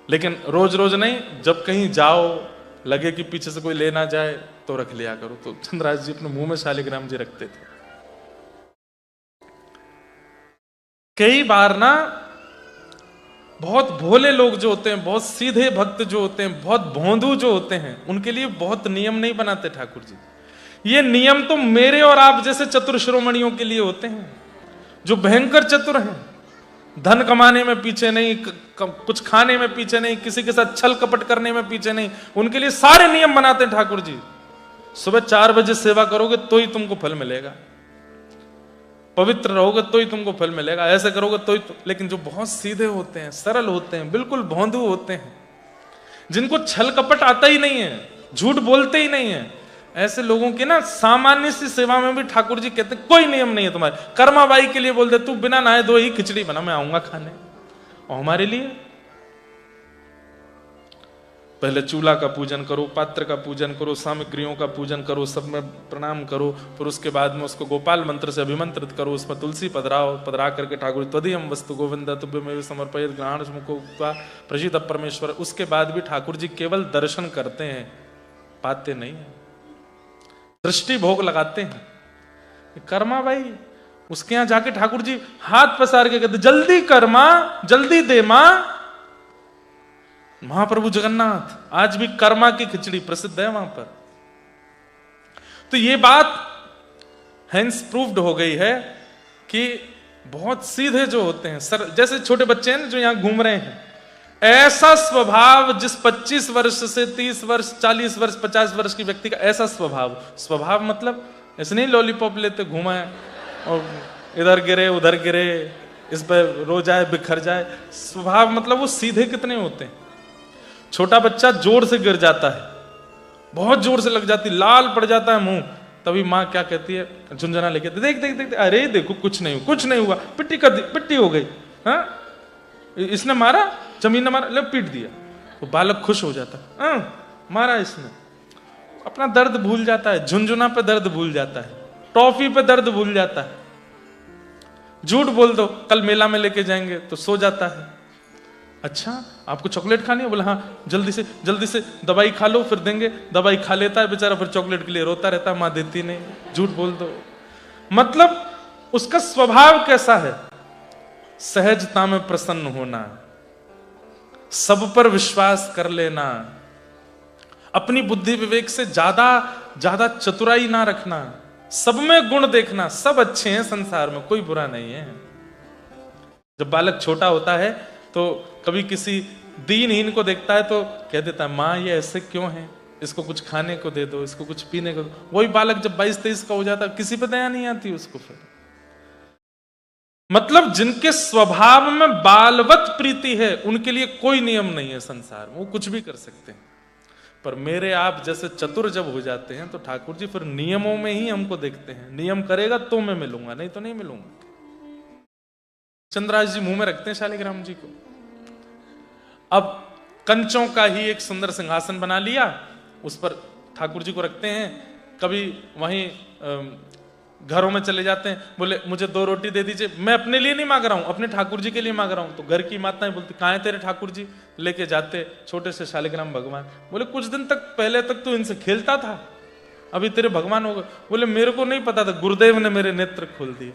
लेकिन रोज रोज नहीं, जब कहीं जाओ लगे कि पीछे से कोई ले ना जाए तो रख लिया करो। तो चंद्रहास जी अपने मुंह में शालिग्राम जी रखते थे। कई बार ना बहुत भोले लोग जो होते हैं, बहुत सीधे भक्त जो होते हैं, बहुत भोंदू जो होते हैं, उनके लिए बहुत नियम नहीं बनाते ठाकुर जी। ये नियम तो मेरे और आप जैसे चतुर शिरोमणियों के लिए होते हैं, जो भयंकर चतुर हैं, धन कमाने में पीछे नहीं, कुछ खाने में पीछे नहीं, किसी के साथ छल कपट करने में पीछे नहीं। उनके लिए सारे नियम बनाते हैं ठाकुर जी। सुबह 4 बजे सेवा करोगे तो ही तुमको फल मिलेगा, पवित्र रहोगे तो ही तुमको फल मिलेगा, ऐसे करोगे तो ही लेकिन जो बहुत सीधे होते हैं, सरल होते हैं, बिल्कुल भोंदू होते हैं, जिनको छल कपट आता ही नहीं है, झूठ बोलते ही नहीं है, ऐसे लोगों की ना सामान्य सी सेवा में भी ठाकुर जी कहते कोई नियम नहीं है तुम्हारे। कर्माबाई के लिए बोल दे तू बिना नहाए धोए ही खिचड़ी बना, मैं आऊंगा खाने। और हमारे लिए पहले चूल्हा का पूजन करो, पात्र का पूजन करो, सामग्रियों का पूजन करो, सब में प्रणाम करो, फिर उसके बाद में उसको गोपाल मंत्र से अभिमंत्रित करो, उसमें तुलसी पधरा करके ठाकुर त्वदीयम वस्तु गोविंद तुभ्यमेव समर्पयेत् ग्रहण मुखो प्रसिद्ध परमेश्वर। उसके बाद भी ठाकुर जी केवल दर्शन करते हैं, पाते नहीं है, दृष्टि भोग लगाते हैं। कर्मा भाई, उसके यहां जाके ठाकुर जी हाथ पसार के कहते जल्दी कर मां, जल्दी दे मां। महाप्रभु जगन्नाथ आज भी कर्मा की खिचड़ी प्रसिद्ध है वहां पर। तो ये बात हेंस प्रूव्ड हो गई है कि बहुत सीधे जो होते हैं सर, जैसे छोटे बच्चे हैं जो यहां घूम रहे हैं, ऐसा स्वभाव जिस 25 वर्ष से 30 वर्ष 40 वर्ष 50 वर्ष की व्यक्ति का ऐसा स्वभाव मतलब ऐसे नहीं लॉलीपॉप लेते घुमाए और इधर गिरे उधर गिरे, इस पर रो जाए बिखर जाए। स्वभाव मतलब वो सीधे कितने होते हैं। छोटा बच्चा जोर से गिर जाता है, बहुत जोर से लग जाती, लाल पड़ जाता है मुंह, तभी माँ क्या कहती है, झुंझुना लेके देख देख देख, अरे देखो कुछ नहीं हुआ, पिट्टी हो गई, हाँ इसने मारा, जमीन ने मारा, ले पीट दिया। वो बालक खुश हो जाता है, मारा इसने, अपना दर्द भूल जाता है, झुंझुना पे दर्द भूल जाता है, टॉफी पे दर्द भूल जाता है। झूठ बोल दो कल मेला में लेके जाएंगे तो सो जाता है। अच्छा आपको चॉकलेट खानी है, बोला हाँ जल्दी से दवाई खा लो फिर देंगे। दवाई खा लेता है बेचारा, फिर चॉकलेट के लिए रोता रहता है, माँ देती नहीं। झूठ बोल दो, मतलब उसका स्वभाव कैसा है, सहजता में प्रसन्न होना, सब पर विश्वास कर लेना, अपनी बुद्धि विवेक से ज्यादा चतुराई ना रखना, सब में गुण देखना, सब अच्छे हैं संसार में, कोई बुरा नहीं है। जब बालक छोटा होता है तो कभी किसी दीनहीन को देखता है तो कह देता है माँ ये ऐसे क्यों है, इसको कुछ खाने को दे दो, इसको कुछ पीने को दो। वही बालक जब 22-23 का हो जाता है किसी पे दया नहीं आती उसको। फिर मतलब जिनके स्वभाव में बालवत प्रीति है उनके लिए कोई नियम नहीं है संसार में, वो कुछ भी कर सकते हैं। पर मेरे आप जैसे चतुर जब हो जाते हैं तो ठाकुर जी फिर नियमों में ही हमको देखते हैं। नियम करेगा तो मैं मिलूंगा, नहीं तो नहीं मिलूंगा। चंद्राज जी मुंह में रखते हैं शालिग्राम जी को। अब कंचों का ही एक सुंदर सिंहासन बना लिया, उस पर ठाकुर जी को रखते हैं। कभी वहीं घरों में चले जाते हैं, बोले मुझे 2 रोटी दे दीजिए, मैं अपने लिए नहीं मांग रहा हूं, अपने ठाकुर जी के लिए मांग रहा हूं। तो घर की माताएं बोलती कहां है तेरे ठाकुर जी, लेके जाते छोटे से शालिग्राम भगवान। बोले कुछ दिन तक पहले तक तो इनसे खेलता था, अभी तेरे भगवान हो गए। बोले मेरे को नहीं पता था, गुरुदेव ने मेरे नेत्र खोल दिए।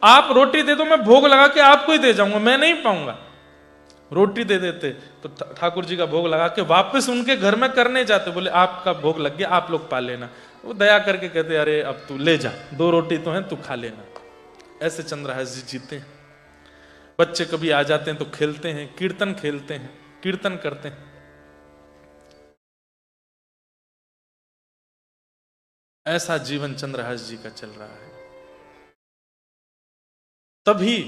आप रोटी दे दो, मैं भोग लगा के आपको ही दे जाऊंगा, मैं नहीं पाऊंगा। रोटी दे देते तो ठाकुर जी का भोग लगा के वापस उनके घर में करने जाते, बोले आपका भोग लग गया, आप लोग पा लेना। वो दया करके कहते अरे अब तू ले जा, 2 रोटी तो हैं तू खा लेना। ऐसे चंद्रहास जी जीते हैं। बच्चे कभी आ जाते हैं तो खेलते हैं, कीर्तन खेलते हैं, कीर्तन करते हैं। ऐसा जीवन चंद्रहास जी का चल रहा है। तभी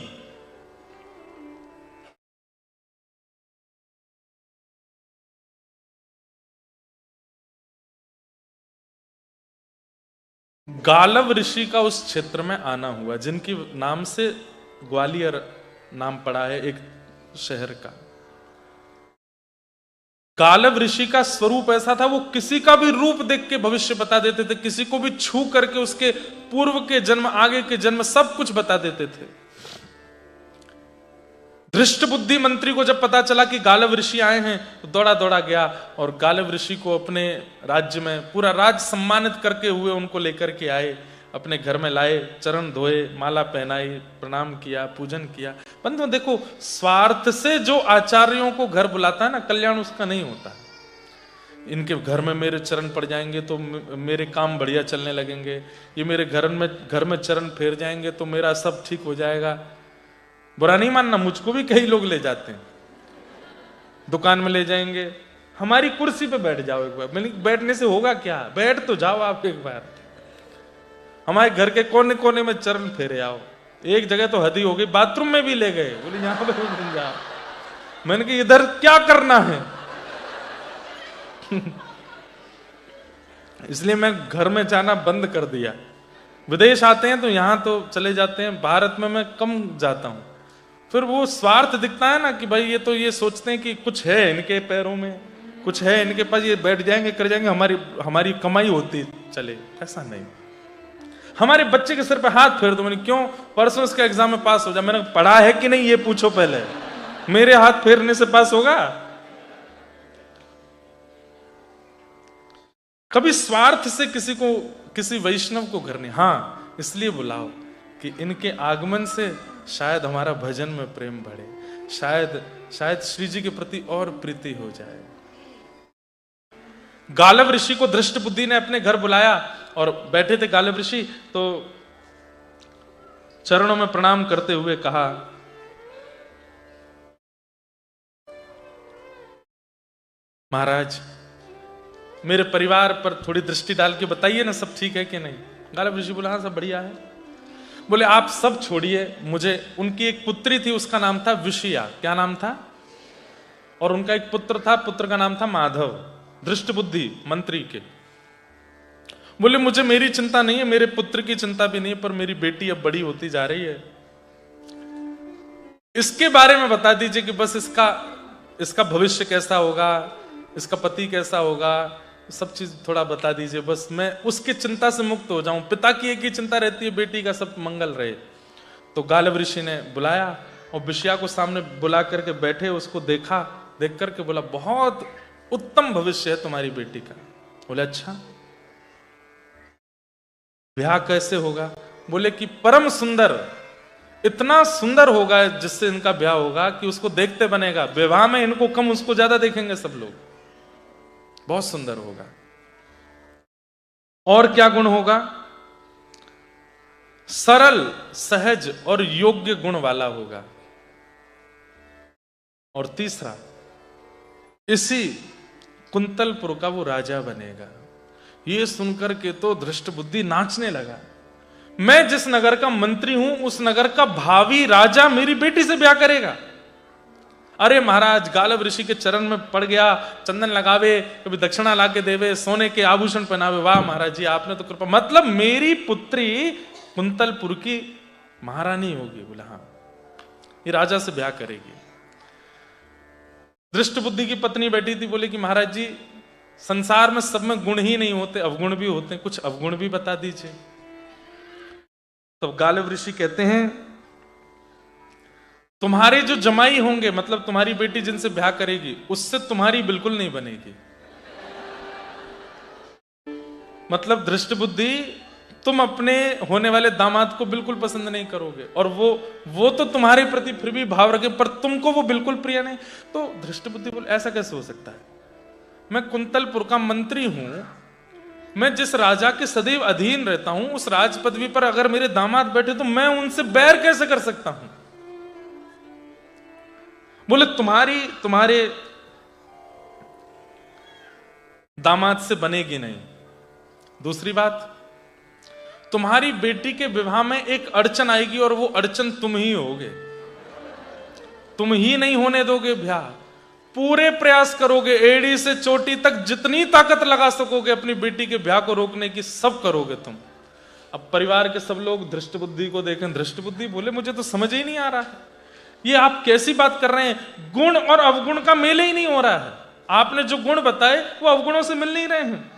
गालव ऋषि का उस क्षेत्र में आना हुआ, जिनकी नाम से ग्वालियर नाम पड़ा है एक शहर का। गालव ऋषि का स्वरूप ऐसा था, वो किसी का भी रूप देख के भविष्य बता देते थे, किसी को भी छू करके उसके पूर्व के जन्म आगे के जन्म सब कुछ बता देते थे। धृष्ट बुद्धि मंत्री को जब पता चला कि गालव ऋषि आए हैं तो दौड़ा दौड़ा गया और गालव ऋषि को अपने राज्य में पूरा राज्य सम्मानित करके हुए उनको लेकर के आए, अपने घर में लाए, चरण धोए, माला पहनाई, प्रणाम किया, पूजन किया। बंधुओं देखो, स्वार्थ से जो आचार्यों को घर बुलाता है ना, कल्याण उसका नहीं होता। इनके घर में मेरे चरण पड़ जाएंगे तो मेरे काम बढ़िया चलने लगेंगे, ये मेरे घर में चरण फेर जाएंगे तो मेरा सब ठीक हो जाएगा। बुरा नहीं मानना, मुझको भी कई लोग ले जाते हैं, दुकान में ले जाएंगे, हमारी कुर्सी पे बैठ जाओ एक बार। मैंने बैठने से होगा क्या, बैठ तो जाओ आप एक बार, हमारे घर के कोने कोने में चरण फेरे आओ। एक जगह तो हद ही हो गई, बाथरूम में भी ले गए, बोले यहां पे जाओ। मैंने कहा इधर क्या करना है इसलिए मैं घर में जाना बंद कर दिया। विदेश आते हैं तो यहां तो चले जाते हैं, भारत में मैं कम जाता हूं। फिर वो स्वार्थ दिखता है ना कि भाई ये तो ये सोचते हैं कि कुछ है इनके पैरों में, कुछ है इनके पास, ये बैठ जाएंगे कर जाएंगे, हमारी कमाई होती चले। ऐसा नहीं, हमारे बच्चे के सिर पे हाथ फेर दो। मैंने क्यों, परसों इसका एग्जाम में पास हो जाए। मैंने पढ़ा है कि नहीं ये पूछो पहले, मेरे हाथ फेरने से पास होगा? कभी स्वार्थ से किसी वैष्णव को घर नहीं। हाँ इसलिए बुलाओ कि इनके आगमन से शायद हमारा भजन में प्रेम बढ़े, शायद श्री जी के प्रति और प्रीति हो जाए। गालव ऋषि को धृष्ट बुद्धि ने अपने घर बुलाया और बैठे थे गालिब ऋषि, तो चरणों में प्रणाम करते हुए कहा, महाराज मेरे परिवार पर थोड़ी दृष्टि डाल के बताइए ना, सब ठीक है कि नहीं। गालिब ऋषि बोला, हाँ सब बढ़िया है। बोले आप सब छोड़िए, मुझे, उनकी एक पुत्री थी, उसका नाम था विषया। क्या नाम था? और उनका एक पुत्र था, पुत्र का नाम था माधव, दृष्ट बुद्धि मंत्री के। बोले मुझे मेरी चिंता नहीं है, मेरे पुत्र की चिंता भी नहीं है, पर मेरी बेटी अब बड़ी होती जा रही है, इसके बारे में बता दीजिए कि बस इसका भविष्य कैसा होगा, इसका पति कैसा होगा, सब चीज थोड़ा बता दीजिए, बस मैं उसकी चिंता से मुक्त हो जाऊं। पिता की एक ही चिंता रहती है, बेटी का सब मंगल रहे। तो गालिब ऋषि ने बुलाया और विषया को सामने बुला करके बैठे, उसको देखा, देख करके बोला, बहुत उत्तम भविष्य है तुम्हारी बेटी का। बोले अच्छा, ब्याह कैसे होगा? बोले कि परम सुंदर, इतना सुंदर होगा जिससे इनका ब्याह होगा कि उसको देखते बनेगा, विवाह में इनको कम उसको ज्यादा देखेंगे सब लोग, बहुत सुंदर होगा। और क्या गुण होगा? सरल, सहज और योग्य गुण वाला होगा। और तीसरा, इसी कुंतलपुर का वो राजा बनेगा। ये सुनकर के तो धृष्ट बुद्धि नाचने लगा, मैं जिस नगर का मंत्री हूं उस नगर का भावी राजा मेरी बेटी से ब्याह करेगा। अरे महाराज, गालिब ऋषि के चरण में पड़ गया, चंदन लगावे, कभी दक्षिणा लाके देवे, सोने के आभूषण पहनावे। वाह महाराज जी, आपने तो कृपा, मतलब मेरी पुत्री कुंतलपुर की महारानी होगी। बोला हाँ, ये राजा से ब्याह करेगी। दृष्ट बुद्धि की पत्नी बैठी थी, बोले कि महाराज जी, संसार में सब में गुण ही नहीं होते, अवगुण भी होते हैं, कुछ अवगुण भी बता दीजिए। तब गालिब ऋषि कहते हैं, तुम्हारे जो जमाई होंगे, मतलब तुम्हारी बेटी जिनसे ब्याह करेगी, उससे तुम्हारी बिल्कुल नहीं बनेगी। मतलब दृष्ट बुद्धि, तुम अपने होने वाले दामाद को बिल्कुल पसंद नहीं करोगे, और वो तो तुम्हारे प्रति फिर भी भाव रखे, पर तुमको वो बिल्कुल प्रिय नहीं। तो दृष्ट बुद्धि बोले, ऐसा कैसे हो सकता है? मैं कुंतलपुर का मंत्री हूं, मैं जिस राजा के सदैव अधीन रहता हूं, उस राज पदवी पर अगर मेरे दामाद बैठे तो मैं उनसे बैर कैसे कर सकता हूं? बोले तुम्हारे दामाद से बनेगी नहीं। दूसरी बात, तुम्हारी बेटी के विवाह में एक अड़चन आएगी, और वो अड़चन तुम ही होगे, तुम ही नहीं होने दोगे ब्याह। पूरे प्रयास करोगे, एड़ी से चोटी तक जितनी ताकत लगा सकोगे अपनी बेटी के ब्याह को रोकने की, सब करोगे तुम। अब परिवार के सब लोग दृष्ट बुद्धि को देखें। दृष्ट बुद्धि बोले, मुझे तो समझ ही नहीं आ रहा है, ये आप कैसी बात कर रहे हैं? गुण और अवगुण का मेल ही नहीं हो रहा है। आपने जो गुण बताए वो अवगुणों से मिल नहीं रहे हैं।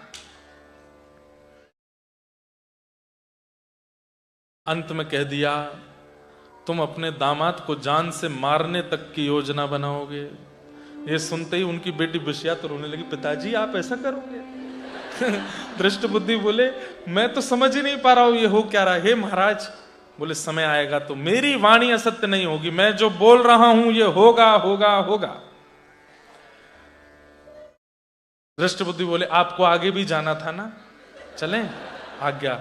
अंत में कह दिया, तुम अपने दामाद को जान से मारने तक की योजना बनाओगे। ये सुनते ही उनकी बेटी विषया तो रोने लगी, पिताजी आप ऐसा करोगे? दृष्ट बुद्धि बोले, मैं तो समझ ही नहीं पा रहा हूं ये हो क्या रहा है। हे महाराज, बोले समय आएगा तो मेरी वाणी असत्य नहीं होगी, मैं जो बोल रहा हूं ये होगा होगा होगा। दृष्ट बुद्धि बोले, आपको आगे भी जाना था ना, चलें? आज्ञा।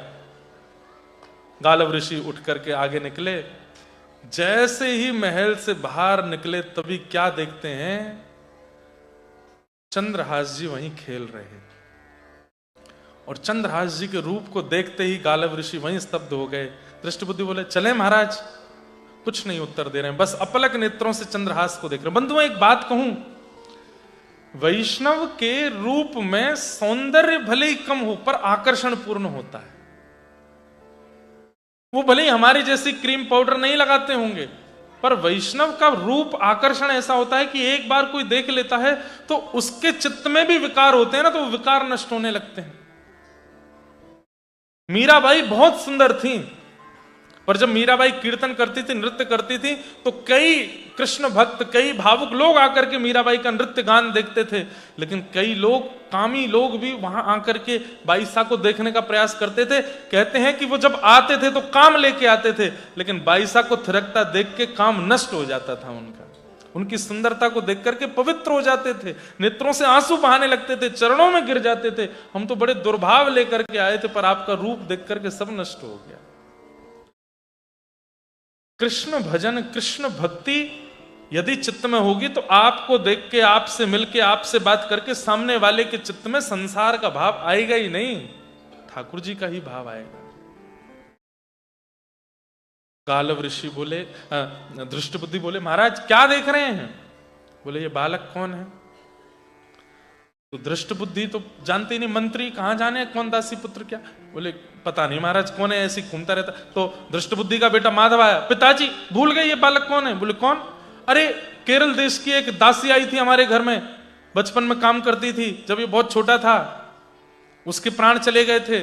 गालिब ऋषि उठ करके आगे निकले। जैसे ही महल से बाहर निकले तभी क्या देखते हैं, चंद्रहास जी वहीं खेल रहे हैं। और चंद्रहास जी के रूप को देखते ही गालिब ऋषि वहीं स्तब्ध हो गए। दृष्ट बुद्धि बोले, चले महाराज? कुछ नहीं उत्तर दे रहे हैं, बस अपलक नेत्रों से चंद्रहास को देख रहे हैं। बंधुओं, एक बात कहूं, वैष्णव के रूप में सौंदर्य भले ही कम हो पर आकर्षण पूर्ण होता है। वो भले ही हमारी जैसी क्रीम पाउडर नहीं लगाते होंगे, पर वैष्णव का रूप आकर्षण ऐसा होता है कि एक बार कोई देख लेता है तो उसके चित्त में भी विकार होते हैं ना, तो वो विकार नष्ट होने लगते हैं। मीराबाई बहुत सुंदर थी, पर जब मीराबाई कीर्तन करती थी, नृत्य करती थी, तो कई कृष्ण भक्त, कई भावुक लोग आकर के मीराबाई का नृत्य गान देखते थे। लेकिन कई लोग, कामी लोग भी वहां आकर के बाईसा को देखने का प्रयास करते थे। कहते हैं कि वो जब आते थे तो काम लेके आते थे, लेकिन बाईसा को थिरकता देख के काम नष्ट हो जाता था उनका। उनकी सुंदरता को देख करके पवित्र हो जाते थे, नेत्रों से आंसू बहाने लगते थे, चरणों में गिर जाते थे। हम तो बड़े दुर्भाव लेकर के आए थे, पर आपका रूप देख करके सब नष्ट हो गया। कृष्ण भजन, कृष्ण भक्ति यदि चित्त में होगी तो आपको देख के, आपसे मिलके, आपसे बात करके सामने वाले के चित्त में संसार का भाव आएगा ही नहीं, ठाकुर जी का ही भाव आएगा। गालव ऋषि बोले, दृष्टबुद्धि बोले, महाराज क्या देख रहे हैं? बोले ये बालक कौन है? तो दृष्टबुद्धि तो जानते ही नहीं, मंत्री कहां जाने कौन दासी पुत्र क्या? बोले पता नहीं महाराज कौन है, ऐसे घूमता रहता। तो दृष्टबुद्धि का बेटा माधव आया, पिताजी भूल गए ये बालक कौन है? बोले कौन? अरे केरल देश की एक दासी आई थी हमारे घर में, बचपन में काम करती थी, जब ये बहुत छोटा था उसके प्राण चले गए थे।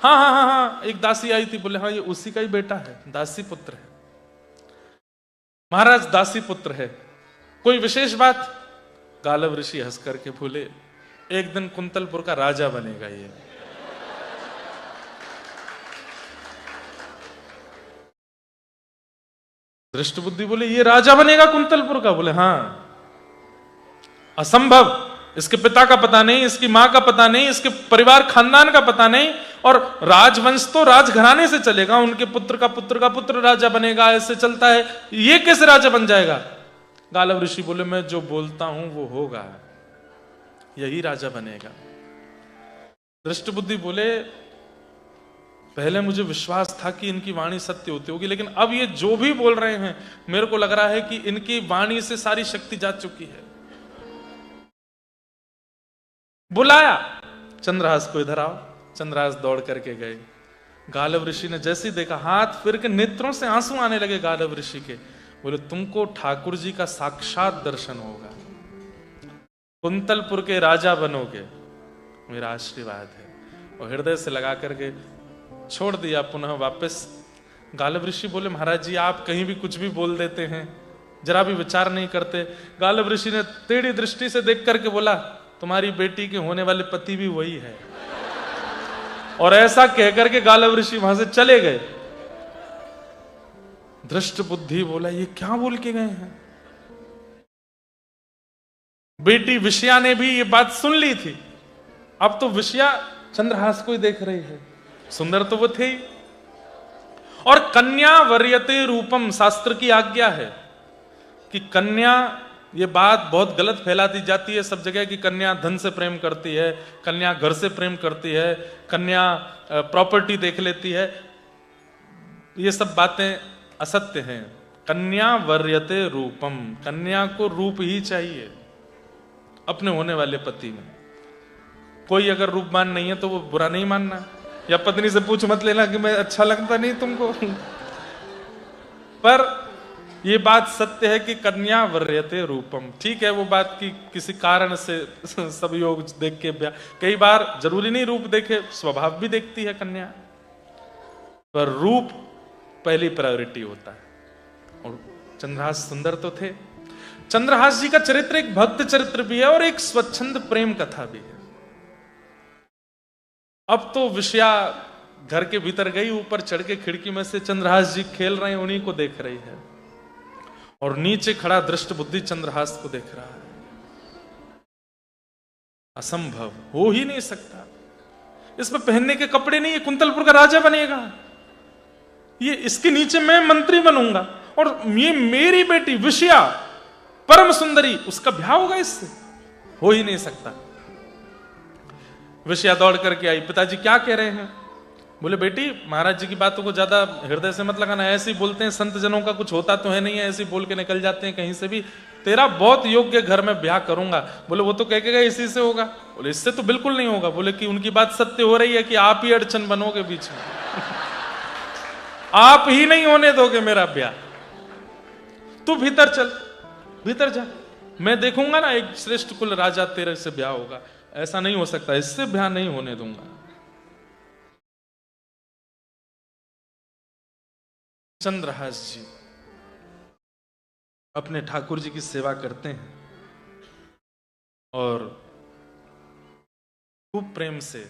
हाँ हाँ हाँ हाँ, एक दासी आई थी। बोले हाँ ये उसी का ही बेटा है, दासी पुत्र है। महाराज दासी पुत्र है, कोई विशेष बात? गालव ऋषि हंस करके बोले एक दिन कुंतलपुर का राजा बनेगा ये। दृष्टबुद्धि बोले ये राजा बनेगा कुंतलपुर का? बोले हाँ, असंभव, इसके पिता का पता नहीं, इसकी मां का पता नहीं, इसके परिवार खानदान का पता नहीं, और राजवंश तो राजघराने से चलेगा, उनके पुत्र का पुत्र का पुत्र राजा बनेगा, ऐसे चलता है, ये कैसे राजा बन जाएगा? गालव ऋषि बोले मैं जो बोलता हूं वो होगा, यही राजा बनेगा। दृष्टबुद्धि बोले पहले मुझे विश्वास था कि इनकी वाणी सत्य होती होगी, लेकिन अब ये जो भी बोल रहे हैं मेरे को लग रहा है कि इनकी वाणी से सारी शक्ति जा चुकी है। बुलाया चंद्रहास को, इधर आओ। चंद्रहास दौड़ करके गए। गालव ऋषि ने जैसे ही देखा, हाथ फिर के नेत्रों से आंसू आने लगे गालव ऋषि के। बोले तुमको ठाकुर जी का साक्षात दर्शन होगा, कुंतलपुर के राजा बनोगे, मेरा आशीर्वाद है। और हृदय से लगा करके छोड़ दिया पुनः वापस। गालव ऋषि बोले महाराज जी आप कहीं भी कुछ भी बोल देते हैं, जरा भी विचार नहीं करते। गालव ऋषि ने टेढ़ी दृष्टि से देख करके बोला तुम्हारी बेटी के होने वाले पति भी वही है। और ऐसा कहकर के गालव ऋषि वहां से चले गए। दृष्टबुद्धि बोला ये क्या बोल के गए हैं? बेटी विषया ने भी ये बात सुन ली थी, अब तो विषया चंद्रहास को ही देख रही है, सुंदर तो वो थे ही। और कन्या वर्यते रूपम, शास्त्र की आज्ञा है कि कन्या, ये बात बहुत गलत फैलाती जाती है सब जगह कि कन्या धन से प्रेम करती है, कन्या घर से प्रेम करती है, कन्या प्रॉपर्टी देख लेती है। ये सब बातें असत्य हैं। कन्या वर्यते रूपम, कन्या को रूप ही चाहिए अपने होने वाले पति में। कोई अगर रूपवान नहीं है तो वो बुरा नहीं मानना, या पत्नी से पूछ मत लेना कि मैं अच्छा लगता नहीं तुमको। पर ये बात सत्य है कि कन्या वर्यते रूपम। ठीक है वो बात की किसी कारण से सब योग देख के, कई बार जरूरी नहीं रूप देखे, स्वभाव भी देखती है कन्या, पर रूप पहली प्रायोरिटी होता है। और चंद्रहास सुंदर तो थे। चंद्रहास जी का चरित्र एक भक्त चरित्र भी है और एक स्वच्छंद प्रेम कथा भी है। अब तो विषया घर के भीतर गई, ऊपर चढ़ के खिड़की में से चंद्रहास जी खेल रहे हैं, उन्हीं को देख रही है, और नीचे खड़ा दृष्टबुद्धि चंद्रहास को देख रहा है। असंभव, हो ही नहीं सकता, इसमें पहनने के कपड़े नहीं, ये कुंतलपुर का राजा बनेगा, ये इसके नीचे मैं मंत्री बनूंगा, और ये मेरी बेटी विषया परम सुंदरी, उसका ब्याह होगा इससे, हो ही नहीं सकता। विषया दौड़ करके आई, पिताजी क्या कह रहे हैं? बोले बेटी महाराज जी की बातों को ज्यादा हृदय से मत लगाना, ऐसे ही बोलते हैं, संत जनों का कुछ होता तो है नहीं है, ऐसे ही बोल के निकल जाते हैं कहीं से भी। तेरा बहुत योग्य घर में ब्याह करूंगा। बोले वो तो कह के गए इसी से होगा। बोले इससे तो बिल्कुल नहीं होगा। बोले कि उनकी बात सत्य हो रही है कि आप ही अड़चन बनोगे बीच में। आप ही नहीं होने दोगे मेरा ब्याह। तू भीतर चल, भीतर जा, मैं देखूंगा ना एक श्रेष्ठ कुल राजा तेरे से ब्याह होगा। ऐसा नहीं हो सकता, इससे ब्याह नहीं होने दूंगा। चंद्रहास जी अपने ठाकुर जी की सेवा करते हैं और खूब प्रेम से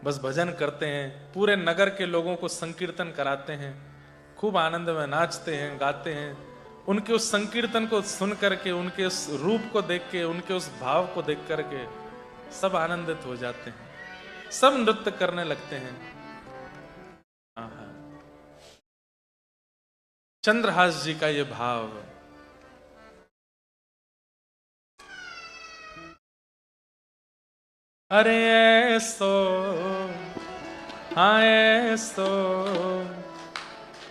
बस भजन करते हैं, पूरे नगर के लोगों को संकीर्तन कराते हैं, खूब आनंद में नाचते हैं, गाते हैं, उनके उस संकीर्तन को सुन करके, उनके उस रूप को देख के, उनके उस भाव को देख करके सब आनंदित हो जाते हैं, सब नृत्य करने लगते हैं। चंद्रहास जी का ये भाव, अरे ऐसो, हाँ ऐसो,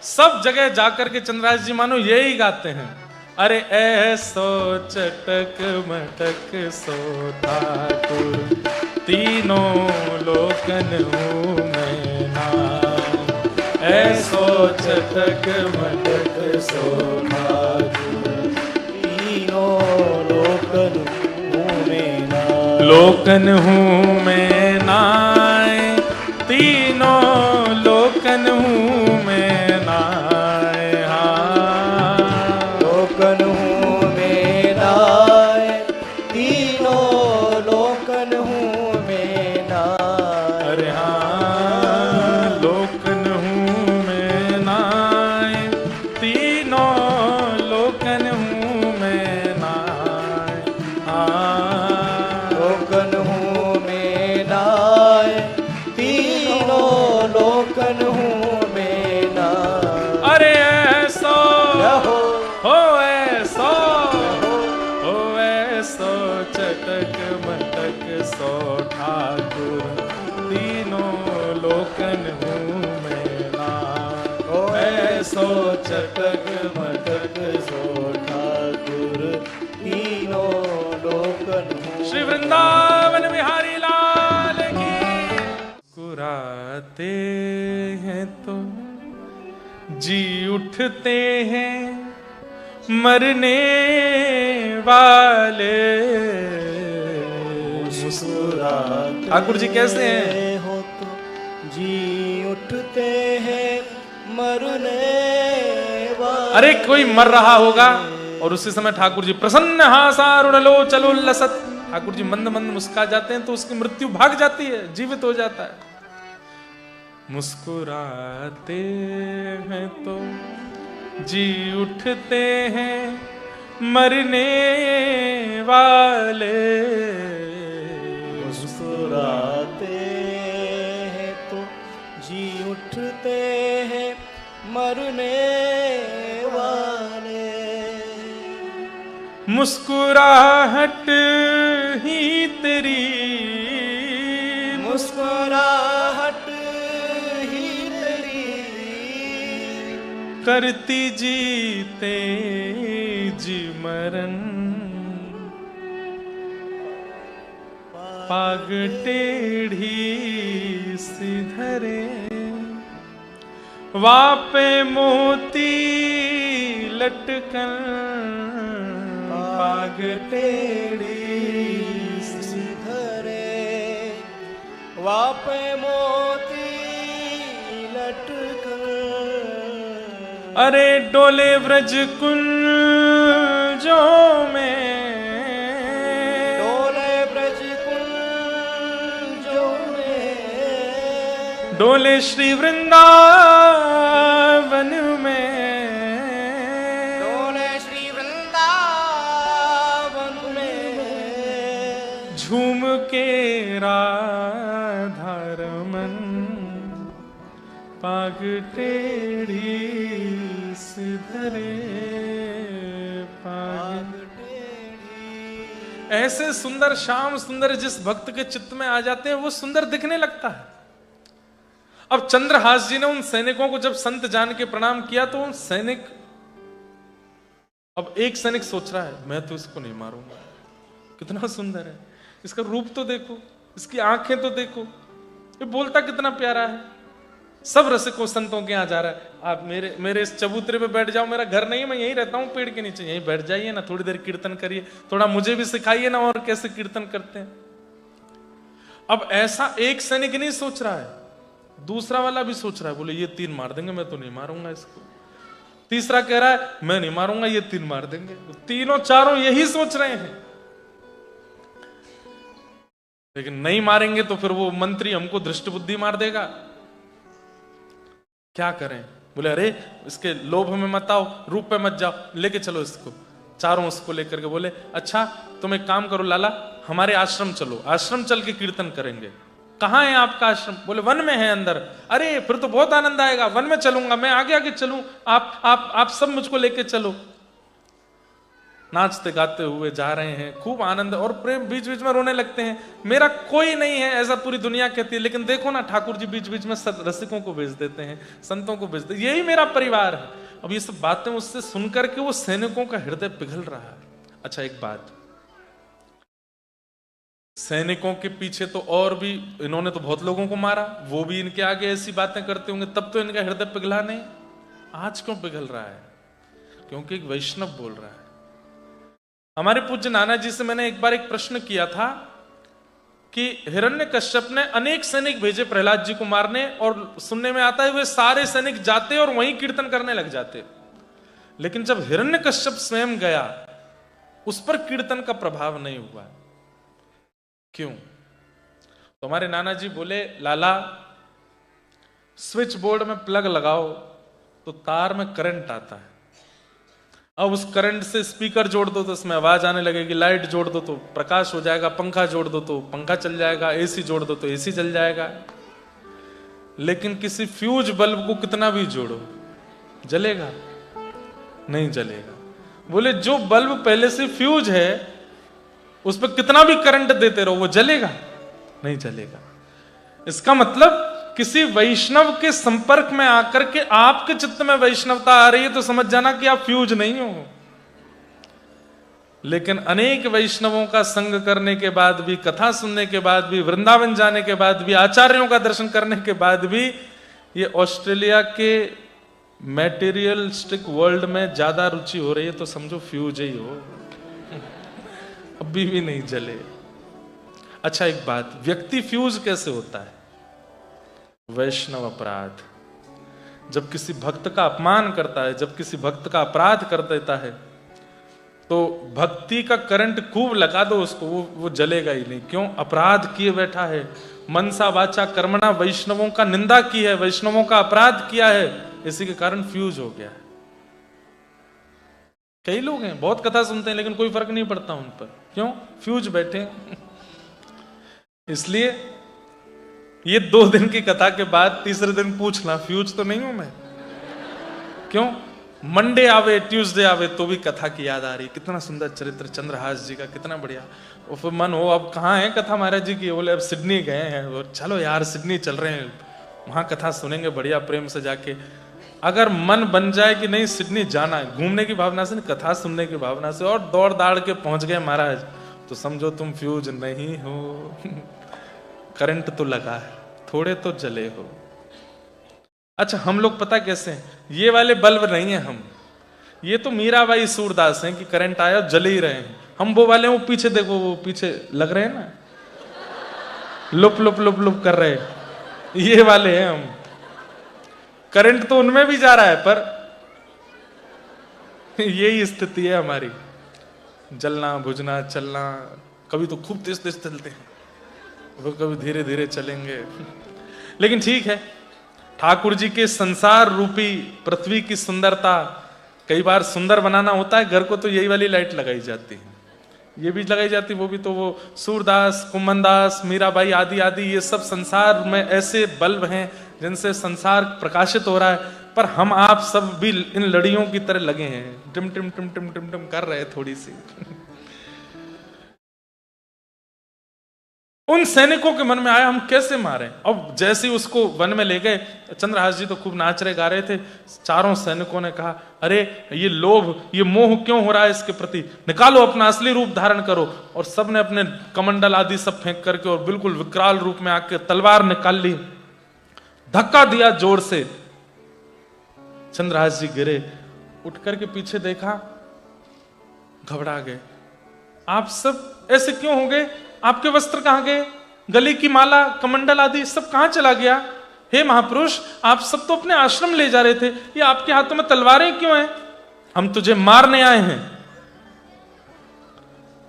सब जगह जाकर के चंद्रहास जी मानो यही गाते हैं, अरे ऐसो चटक मटक सो ठाकुर, तीनों लोकन हूँ मैं नाम, ऐसो चटक मटक सो ठाकुर, तीनों लोकन हूँ मैं नाम, लोकन हूँ मैं नाय, तीनों लोकन हूँ मैं नाय, हाँ लोकन हूँ मैं नाय, तीनों लोकन हूँ मैं नाय, अरे हाँ लोकन हूँ मैं नाय, तीनों लोकन हूँ मैं नाय, हाँ लोकन हूँ मैं नाय, तीनों लोकन हूँ मैं नाय, अरे ऐसो रहो हो ऐसो, हो ऐसो चटक मटक सो ठाकुर, तीनों लोकन हूँ मैं नाम, ओ ऐसो चटक मटक सो ठाकुर, तीनों लोकन हूँ। श्री वृंदावन बिहारी लाल की। कुराते हैं तो जी उठते हैं मरने वाले, मुस्कुराते ठाकुर जी कैसे हैं? हो तो जी उठते हैं मरने वाले। अरे कोई मर रहा होगा और उसी समय ठाकुर जी प्रसन्न हासारुण लो चलो लसत, ठाकुर जी मंद मंद मुस्कुरा जाते हैं तो उसकी मृत्यु भाग जाती है, जीवित हो जाता है। मुस्कुराते हैं तो जी उठते हैं मरने वाले, मुस्कुराते हैं तो जी उठते हैं मरने वाले। मुस्कुराहट ही तेरी, मुस्कुराहट ही तेरी करती जीते जी मरण, पाग टेढ़ी सिधरे, वापे मोती लटकन, पाग टेढ़ी सिधरे, वापे मोती लटकन। अरे डोले व्रज कुंजों में, डोले ब्रज कुंजों में, डोले श्री वृंदावन में, डोले श्री वृंदावन में, झूम के राधा रमन, पाग टेढ़ी सिधरे, पाग। ऐसे सुंदर श्याम सुंदर जिस भक्त के चित्त में आ जाते हैं वो सुंदर दिखने लगता है। अब चंद्रहास जी ने उन सैनिकों को जब संत जान के प्रणाम किया तो उन सैनिक, अब एक सैनिक सोच रहा है मैं तो इसको नहीं मारूंगा, कितना सुंदर है, इसका रूप तो देखो, इसकी आंखें तो देखो, ये बोलता कितना प्यारा है। सब रसिकों संतों के यहाँ जा रहा है, आप मेरे इस चबूतरे पे बैठ जाओ, मेरा घर नहीं, मैं यहीं रहता हूँ पेड़ के नीचे, यहीं बैठ जाइए ना, थोड़ी देर कीर्तन करिए, थोड़ा मुझे भी सिखाइए ना और कैसे कीर्तन करते हैं। अब ऐसा एक सैनिक नहीं सोच रहा है, दूसरा वाला भी सोच रहा है, बोले ये 3 मार देंगे, मैं तो नहीं मारूंगा इसको। तीसरा कह रहा है मैं नहीं मारूंगा, ये 3 मार देंगे। तीनों चारों यही सोच रहे हैं, लेकिन नहीं मारेंगे तो फिर वो मंत्री हमको दृष्ट बुद्धि मार देगा, क्या करें। बोले अरे इसके लोभ में मत आओ, रूप पे मत जाओ, लेके चलो इसको। चारों उसको लेकर के बोले अच्छा तुम एक काम करो लाला, हमारे आश्रम चलो, आश्रम चल के कीर्तन करेंगे। कहाँ है आपका आश्रम? बोले वन में है अंदर। अरे फिर तो बहुत आनंद आएगा, वन में चलूंगा, मैं आगे आगे चलूं, आप सब मुझको लेके चलो। नाचते गाते हुए जा रहे हैं, खूब आनंद और प्रेम, बीच बीच में रोने लगते हैं। मेरा कोई नहीं है ऐसा पूरी दुनिया कहती है, लेकिन देखो ना ठाकुर जी बीच बीच में रसिकों को भेज देते हैं, संतों को भेज देते, यही मेरा परिवार है। अब ये सब बातें उससे सुनकर के वो सैनिकों का हृदय पिघल रहा है। अच्छा एक बात, सैनिकों के पीछे तो और भी, इन्होंने तो बहुत लोगों को मारा, वो भी इनके आगे ऐसी बातें करते होंगे, तब तो इनका हृदय पिघला नहीं। आज क्यों पिघल रहा है? क्योंकि एक वैष्णव बोल रहा है। हमारे पूज्य नाना जी से मैंने एक बार एक प्रश्न किया था कि हिरण्यकश्यप ने अनेक सैनिक भेजे प्रहलाद जी को मारने, और सुनने में आता है वे सारे सैनिक जाते और वहीं कीर्तन करने लग जाते, लेकिन जब हिरण्यकश्यप स्वयं गया उस पर कीर्तन का प्रभाव नहीं हुआ। क्यों? तो हमारे नाना जी बोले लाला, स्विच बोर्ड में प्लग लगाओ तो तार में करंट आता है, अब उस करंट से स्पीकर जोड़ दो तो उसमें आवाज आने लगेगी, लाइट जोड़ दो तो प्रकाश हो जाएगा, पंखा जोड़ दो तो पंखा चल जाएगा, एसी जोड़ दो तो एसी चल जाएगा। लेकिन किसी फ्यूज बल्ब को कितना भी जोड़ो, जलेगा? नहीं जलेगा। बोले जो बल्ब पहले से फ्यूज है उस पर कितना भी करंट देते रहो, वो जलेगा? नहीं जलेगा। इसका मतलब किसी वैष्णव के संपर्क में आकर के आपके चित्त में वैष्णवता आ रही है तो समझ जाना कि आप फ्यूज नहीं हो। लेकिन अनेक वैष्णवों का संग करने के बाद भी, कथा सुनने के बाद भी, वृंदावन जाने के बाद भी, आचार्यों का दर्शन करने के बाद भी, ये ऑस्ट्रेलिया के मैटेरियलिस्टिक वर्ल्ड में ज्यादा रुचि हो रही है तो समझो फ्यूज ही हो, अभी भी नहीं जले। अच्छा एक बात, व्यक्ति फ्यूज कैसे होता है? वैष्णव अपराध। जब किसी भक्त का अपमान करता है, जब किसी भक्त का अपराध कर देता है, तो भक्ति का करंट खूब लगा दो उसको, वो जलेगा ही नहीं। क्यों? अपराध किए बैठा है, मनसा वाचा कर्मणा वैष्णवों का निंदा की है, वैष्णवों का अपराध किया है, इसी के कारण फ्यूज हो गया है। कई लोग हैं बहुत कथा सुनते हैं लेकिन कोई फर्क नहीं पड़ता उन पर। क्यों? फ्यूज बैठे। इसलिए ये 2 दिन की कथा के बाद तीसरे दिन पूछना फ्यूज तो नहीं हूं मैं। क्यों? मंडे आवे ट्यूसडे आवे तो भी कथा की याद आ रही। कितना सुंदर चरित्र चंद्रहास जी का, कितना बढ़िया। और फिर मन हो अब कहाँ है कथा महाराज जी की? बोले अब सिडनी गए हैं, और चलो यार सिडनी चल रहे हैं, वहां कथा सुनेंगे बढ़िया प्रेम से जाके। अगर मन बन जाए कि नहीं सिडनी जाना है, घूमने की भावना से, कथा सुनने की भावना से, और दौड़ दाड़ के पहुंच गए महाराज, तो समझो तुम फ्यूज नहीं हो। करंट तो लगा है, थोड़े तो जले हो। अच्छा हम लोग पता कैसे हैं? ये वाले बल्ब नहीं है हम, ये तो मीराबाई सूरदास हैं कि करंट आया जले ही रहे हैं। हम वो वाले, वो पीछे देखो, वो पीछे लग रहे हैं ना, लुप लुप लुप लुप कर रहे, ये वाले हैं हम। करंट तो उनमें भी जा रहा है, पर यही स्थिति है हमारी, जलना बुझना चलना। कभी तो खूब तेज तेज चलते हैं, वो कभी धीरे धीरे चलेंगे। लेकिन ठीक है, ठाकुर जी के संसार रूपी पृथ्वी की सुंदरता, कई बार सुंदर बनाना होता है घर को, तो यही वाली लाइट लगाई जाती है, ये भी लगाई जाती, वो भी तो वो सूरदास, कुम्मनदास, मीराबाई आदि आदि, ये सब संसार में ऐसे बल्ब हैं जिनसे संसार प्रकाशित हो रहा है। पर हम आप सब भी इन लड़ियों की तरह लगे हैं, टिम टिम टिम टिम टिम टिम कर रहे थोड़ी सी। उन सैनिकों के मन में आया हम कैसे मारें। अब जैसे ही उसको वन में ले गए, चंद्रहास जी तो खूब नाच रहे गा रहे थे। चारों सैनिकों ने कहा अरे ये लोभ, ये मोह क्यों हो रहा है इसके प्रति, निकालो अपना असली रूप धारण करो। और सबने अपने कमंडल आदि सब फेंक करके और बिल्कुल विकराल रूप में आके तलवार निकाल ली, धक्का दिया जोर से। चंद्रहास जी गिरे, उठ करके पीछे देखा, घबरा गए। आप सब ऐसे क्यों हो गए? आपके वस्त्र कहां गए? गले की माला, कमंडल आदि सब कहां चला गया? हे महापुरुष, आप सब तो अपने आश्रम ले जा रहे थे, ये आपके हाथों में तलवारें क्यों हैं? हम तुझे मारने आए हैं।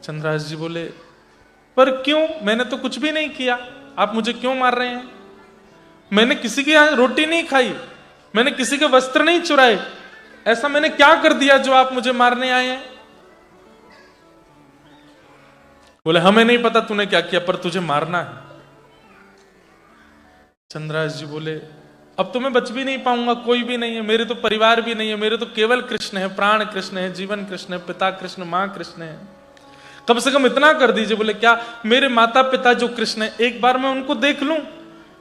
चंद्रहास जी बोले पर क्यों? मैंने तो कुछ भी नहीं किया, आप मुझे क्यों मार रहे हैं? मैंने किसी के यहां रोटी नहीं खाई, मैंने किसी के वस्त्र नहीं चुराए, ऐसा मैंने क्या कर दिया जो आप मुझे मारने आए हैं? बोले हमें नहीं पता तूने क्या किया, पर तुझे मारना है। चंद्रहास जी बोले अब तो मैं बच भी नहीं पाऊंगा, कोई भी नहीं है, मेरे तो परिवार भी नहीं है, मेरे तो केवल कृष्ण है, प्राण कृष्ण है, जीवन कृष्ण है, पिता कृष्ण, मां कृष्ण है, कम से कम इतना कर दीजिए। बोले क्या? मेरे माता पिता जो कृष्ण है, एक बार मैं उनको देख लूं,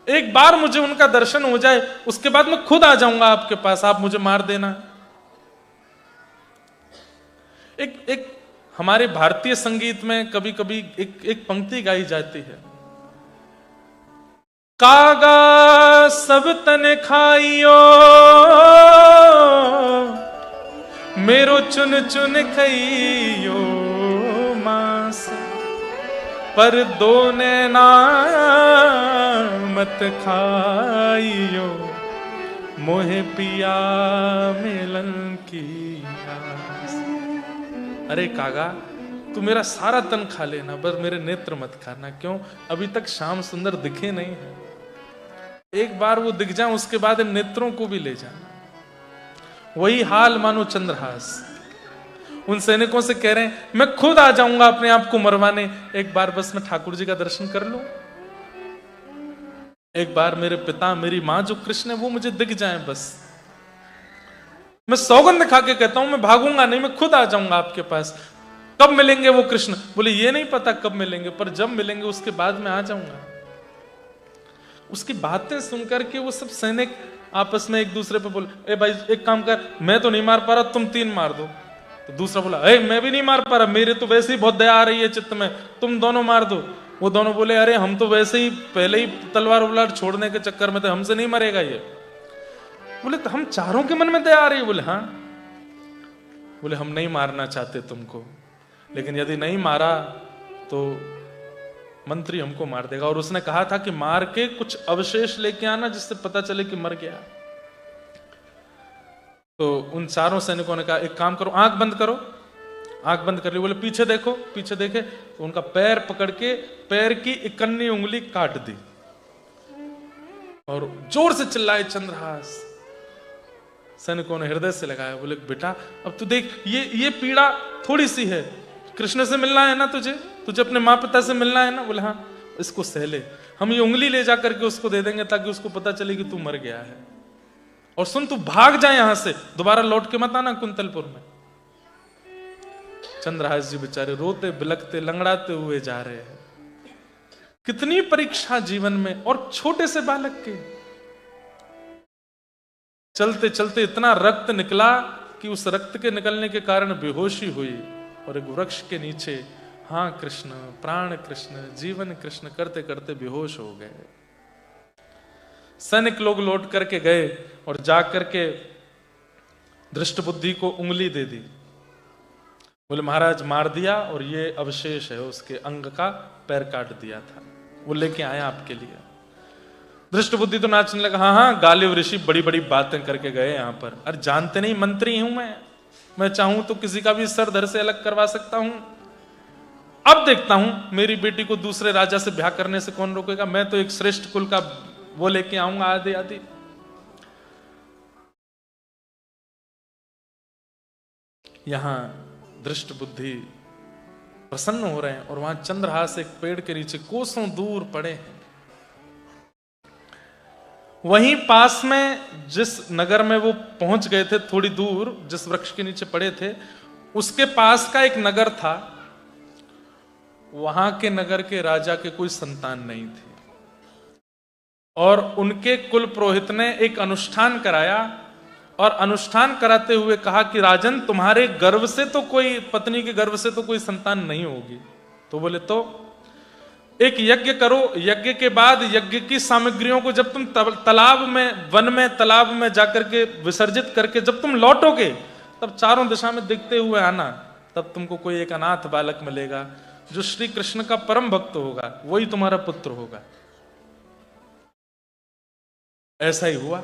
एक बार मुझे उनका दर्शन हो जाए, उसके बाद मैं खुद आ जाऊंगा आपके पास, आप मुझे मार देना। एक हमारे भारतीय संगीत में कभी कभी एक पंक्ति गाई जाती है, कागा सब तन खाइयो, मेरो चुन चुन खइयो मांस, पर दो नैना मत खाइयो, मोहे पिया मिलन की आस। अरे कागा, तू मेरा सारा तन खा लेना, बस मेरे नेत्र मत खाना। क्यों? अभी तक श्याम सुंदर दिखे नहीं है, एक बार वो दिख जाए उसके बाद इन नेत्रों को भी ले जाना। वही हाल मानो चंद्रहास उन सैनिकों से कह रहे हैं, मैं खुद आ जाऊंगा अपने आप को मरवाने, एक बार बस मैं ठाकुर जी का दर्शन कर लूं, एक बार मेरे पिता मेरी मां जो कृष्ण है वो मुझे दिख जाए बस। मैं सौगंध खा के कहता हूं, मैं भागूंगा नहीं, मैं खुद आ जाऊंगा आपके पास। कब मिलेंगे वो कृष्ण? बोले ये नहीं पता कब मिलेंगे, पर जब मिलेंगे उसके बाद मैं आ जाऊंगा। उसकी बातें सुनकर के वो सब सैनिक आपस में एक दूसरे पे बोले, ए भाई एक काम कर, मैं तो नहीं मार पा रहा, तुम 3 मार दो। तो दूसरा बोला, ए मैं भी नहीं मार पा रहा, मेरे तो वैसे ही बहुत दया आ रही है चित्त में, तुम दोनों मार दो। वो दोनों बोले, अरे हम तो वैसे ही पहले ही तलवार वलवार छोड़ने के चक्कर में थे, हमसे नहीं मरेगा ये। बोले तो हम चारों के मन में दया आ रही है? बोले हाँ। बोले हम नहीं मारना चाहते तुमको, लेकिन यदि नहीं मारा तो मंत्री हमको मार देगा, और उसने कहा था कि मार के कुछ अवशेष लेके आना जिससे पता चले कि मर गया। तो उन चारों सैनिकों ने कहा, एक काम करो, आंख बंद करो। आंख बंद कर ली। बोले पीछे देखो। पीछे देखे तो उनका पैर पकड़ के पैर की 51 उंगली काट दी और जोर से चिल्लाए चंद्रहास। सैनिकों ने हृदय से लगाया। बोले बेटा अब तू देख, ये पीड़ा थोड़ी सी है, कृष्ण से मिलना है ना तुझे अपने माँ पिता से मिलना है ना। बोले हाँ, इसको सहले, हम ये उंगली ले जा करके उसको दे देंगे ताकि उसको पता चले कि तू मर गया है। और सुन, तू भाग जाए यहां से, दोबारा लौट के मत आना कुंतलपुर में। चंद्रहास जी बेचारे रोते बिलखते लंगड़ाते हुए जा रहे हैं। कितनी परीक्षा जीवन में, और छोटे से बालक के। चलते चलते इतना रक्त निकला कि उस रक्त के निकलने के कारण बेहोशी हुई और एक वृक्ष के नीचे हाँ कृष्ण, प्राण कृष्ण, जीवन कृष्ण करते करते बेहोश हो गए। सैनिक लोग लौट करके गए और जाकर के दृष्ट बुद्धि को उंगली दे दी। बोले महाराज मार दिया और ये अवशेष है उसके अंग का, पैर काट दिया था, वो लेके आए आपके लिए। दृष्ट बुद्धि तो नाचने लगा, हाँ हाँ गालिब ऋषि बड़ी बड़ी बातें करके गए यहाँ पर। अरे जानते नहीं मंत्री हूं मैं चाहूं तो किसी का भी सर धड़ से अलग करवा सकता हूं। अब देखता हूं मेरी बेटी को दूसरे राजा से ब्याह करने से कौन रोकेगा, मैं तो एक श्रेष्ठ कुल का वो लेके आऊंगा आदि आदि। यहां दृष्ट बुद्धि प्रसन्न हो रहे हैं और वहां चंद्रहास एक पेड़ के नीचे कोसों दूर पड़े हैं। वहीं पास में जिस नगर में वो पहुंच गए थे, थोड़ी दूर जिस वृक्ष के नीचे पड़े थे, उसके पास का एक नगर था। वहां के नगर के राजा के कोई संतान नहीं थी और उनके कुल पुरोहित ने एक अनुष्ठान कराया और अनुष्ठान कराते हुए कहा कि राजन तुम्हारे गर्भ से तो कोई, पत्नी के गर्भ से तो कोई संतान नहीं होगी। तो बोले तो एक यज्ञ करो, यज्ञ के बाद यज्ञ की सामग्रियों को जब तुम तालाब में, वन में, तालाब में जाकर के विसर्जित करके जब तुम लौटोगे तब चारों दिशा में देखते हुए आना, तब तुमको कोई एक अनाथ बालक मिलेगा जो श्री कृष्ण का परम भक्त होगा, वही तुम्हारा पुत्र होगा। ऐसा ही हुआ।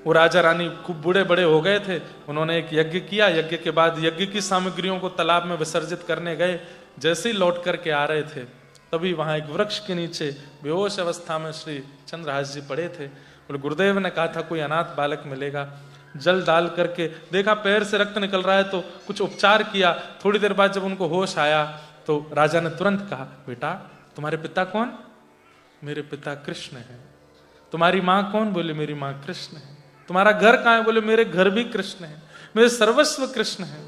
वो राजा रानी खूब बूढ़े बड़े हो गए थे, उन्होंने एक यज्ञ किया। यज्ञ के बाद यज्ञ की सामग्रियों को तालाब में विसर्जित करने गए। जैसे ही लौट करके आ रहे थे तभी वहां एक वृक्ष के नीचे बेहोश अवस्था में श्री चंद्रहास जी पड़े थे। बोले गुरुदेव ने कहा था कोई अनाथ बालक मिलेगा, जल डाल करके देखा पैर से रक्त निकल रहा है तो कुछ उपचार किया। थोड़ी देर बाद जब उनको होश आया तो राजा ने तुरंत कहा, बेटा तुम्हारे पिता कौन? मेरे पिता कृष्ण है। तुम्हारी माँ कौन? बोले मेरी माँ कृष्ण है। तुम्हारा घर कहाँ है? बोले मेरे घर भी कृष्ण है, मेरे सर्वस्व कृष्ण है।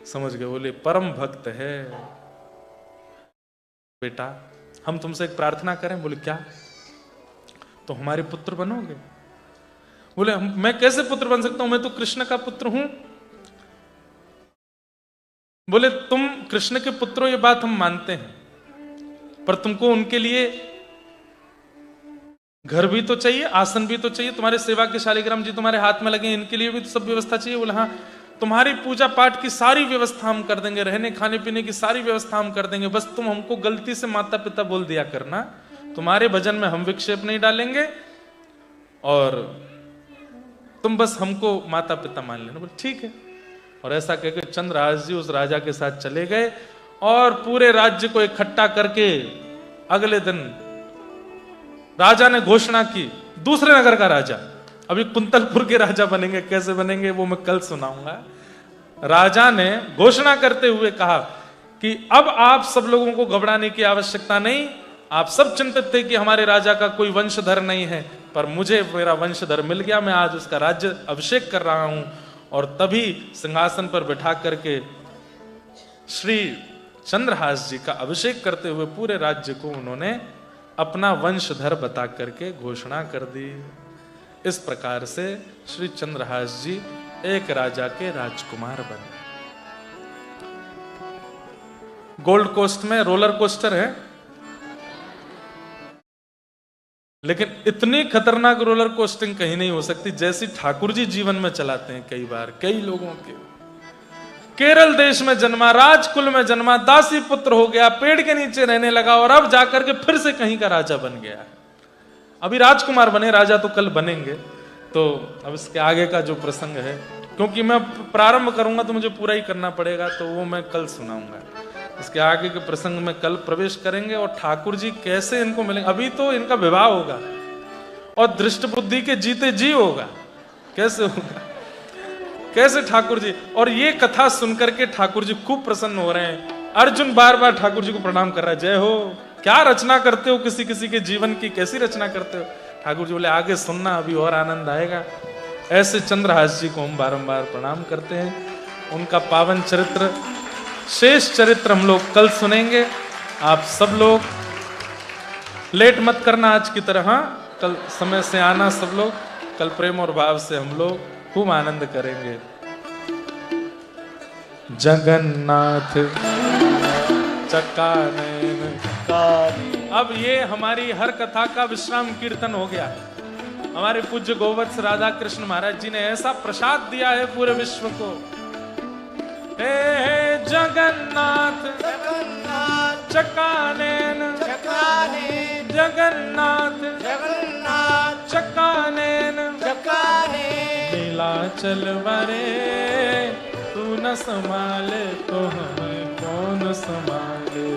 समझ गए? बोले परम भक्त है। बेटा हम तुमसे एक प्रार्थना करें? बोले क्या? तो हमारे पुत्र बनोगे? बोले मैं कैसे पुत्र बन सकता हूं, मैं तो कृष्ण का पुत्र हूं। बोले तुम कृष्ण के पुत्र हो ये बात हम मानते हैं, पर तुमको उनके लिए घर भी तो चाहिए, आसन भी तो चाहिए, तुम्हारे सेवा के शालिग्राम जी तुम्हारे हाथ में लगे, इनके लिए भी तो सब व्यवस्था चाहिए। बोले हाँ तुम्हारी पूजा पाठ की सारी व्यवस्था हम कर देंगे, रहने खाने पीने की सारी व्यवस्था हम कर देंगे, बस तुम हमको गलती से माता पिता बोल दिया करना, तुम्हारे भजन में हम विक्षेप नहीं डालेंगे और तुम बस हमको माता पिता मान लेना। बोले ठीक है। और ऐसा कहकर चंद्रहास जी उस राजा के साथ चले गए और पूरे राज्य को इकट्ठा करके अगले दिन राजा ने घोषणा की, दूसरे नगर का राजा, अभी कुंतलपुर के राजा बनेंगे, कैसे बनेंगे वो मैं कल सुनाऊंगा। राजा ने घोषणा करते हुए कहा कि अब आप सब लोगों को घबराने की आवश्यकता नहीं, आप सब चिंतित थे कि हमारे राजा का कोई वंशधर नहीं है, पर मुझे मेरा वंशधर मिल गया, मैं आज उसका राज्य अभिषेक कर रहा हूं। और तभी सिंहासन पर बैठा करके श्री चंद्रहास जी का अभिषेक करते हुए पूरे राज्य को उन्होंने अपना वंशधर बता करके घोषणा कर दी। इस प्रकार से श्री चंद्रहास जी एक राजा के राजकुमार बने। गोल्ड कोस्ट में रोलर कोस्टर है, लेकिन इतनी खतरनाक रोलर कोस्टिंग कहीं नहीं हो सकती जैसी ठाकुर जी जीवन में चलाते हैं। कई बार कई लोगों के, केरल देश में जन्मा, राजकुल में जन्मा, दासी पुत्र हो गया, पेड़ के नीचे रहने लगा और अब जाकर के फिर से कहीं का राजा बन गया। अभी राजकुमार बने, राजा तो कल बनेंगे। तो अब इसके आगे का जो प्रसंग है, क्योंकि मैं प्रारंभ करूंगा तो मुझे पूरा ही करना पड़ेगा, तो वो मैं कल सुनाऊंगा। इसके आगे के प्रसंग में कल प्रवेश करेंगे और ठाकुर जी कैसे इनको मिलेंगे। अभी तो इनका विवाह होगा और दृष्ट बुद्धि के जीते जी होगा, कैसे होगा, कैसे ठाकुर जी। और ये कथा सुनकर के ठाकुर जी खूब प्रसन्न हो रहे हैं। अर्जुन बार बार ठाकुर जी को प्रणाम कर रहा है, जय हो, क्या रचना करते हो, किसी किसी के जीवन की कैसी रचना करते हो। ठाकुर जी बोले आगे सुनना, अभी और आनंद आएगा। ऐसे चंद्रहास जी को हम बारंबार प्रणाम करते हैं। उनका पावन चरित्र, शेष चरित्र हम लोग कल सुनेंगे। आप सब लोग लेट मत करना आज की तरह, हाँ कल समय से आना सब लोग। कल प्रेम और भाव से हम लोग खूब आनंद करेंगे। जगन्नाथ चकानैन। अब ये हमारी हर कथा का विश्राम कीर्तन हो गया। हमारे पूज्य गोवत्स राधा कृष्ण महाराज जी ने ऐसा प्रसाद दिया है पूरे विश्व को। हे जगन्नाथ जगन्नाथ चकानैन, चकानैन, जगन्नाथ जगन्नाथ चकानैन, चकानैन। नीलाचल वरे तू न संभाले तो हमें कौन संभाले।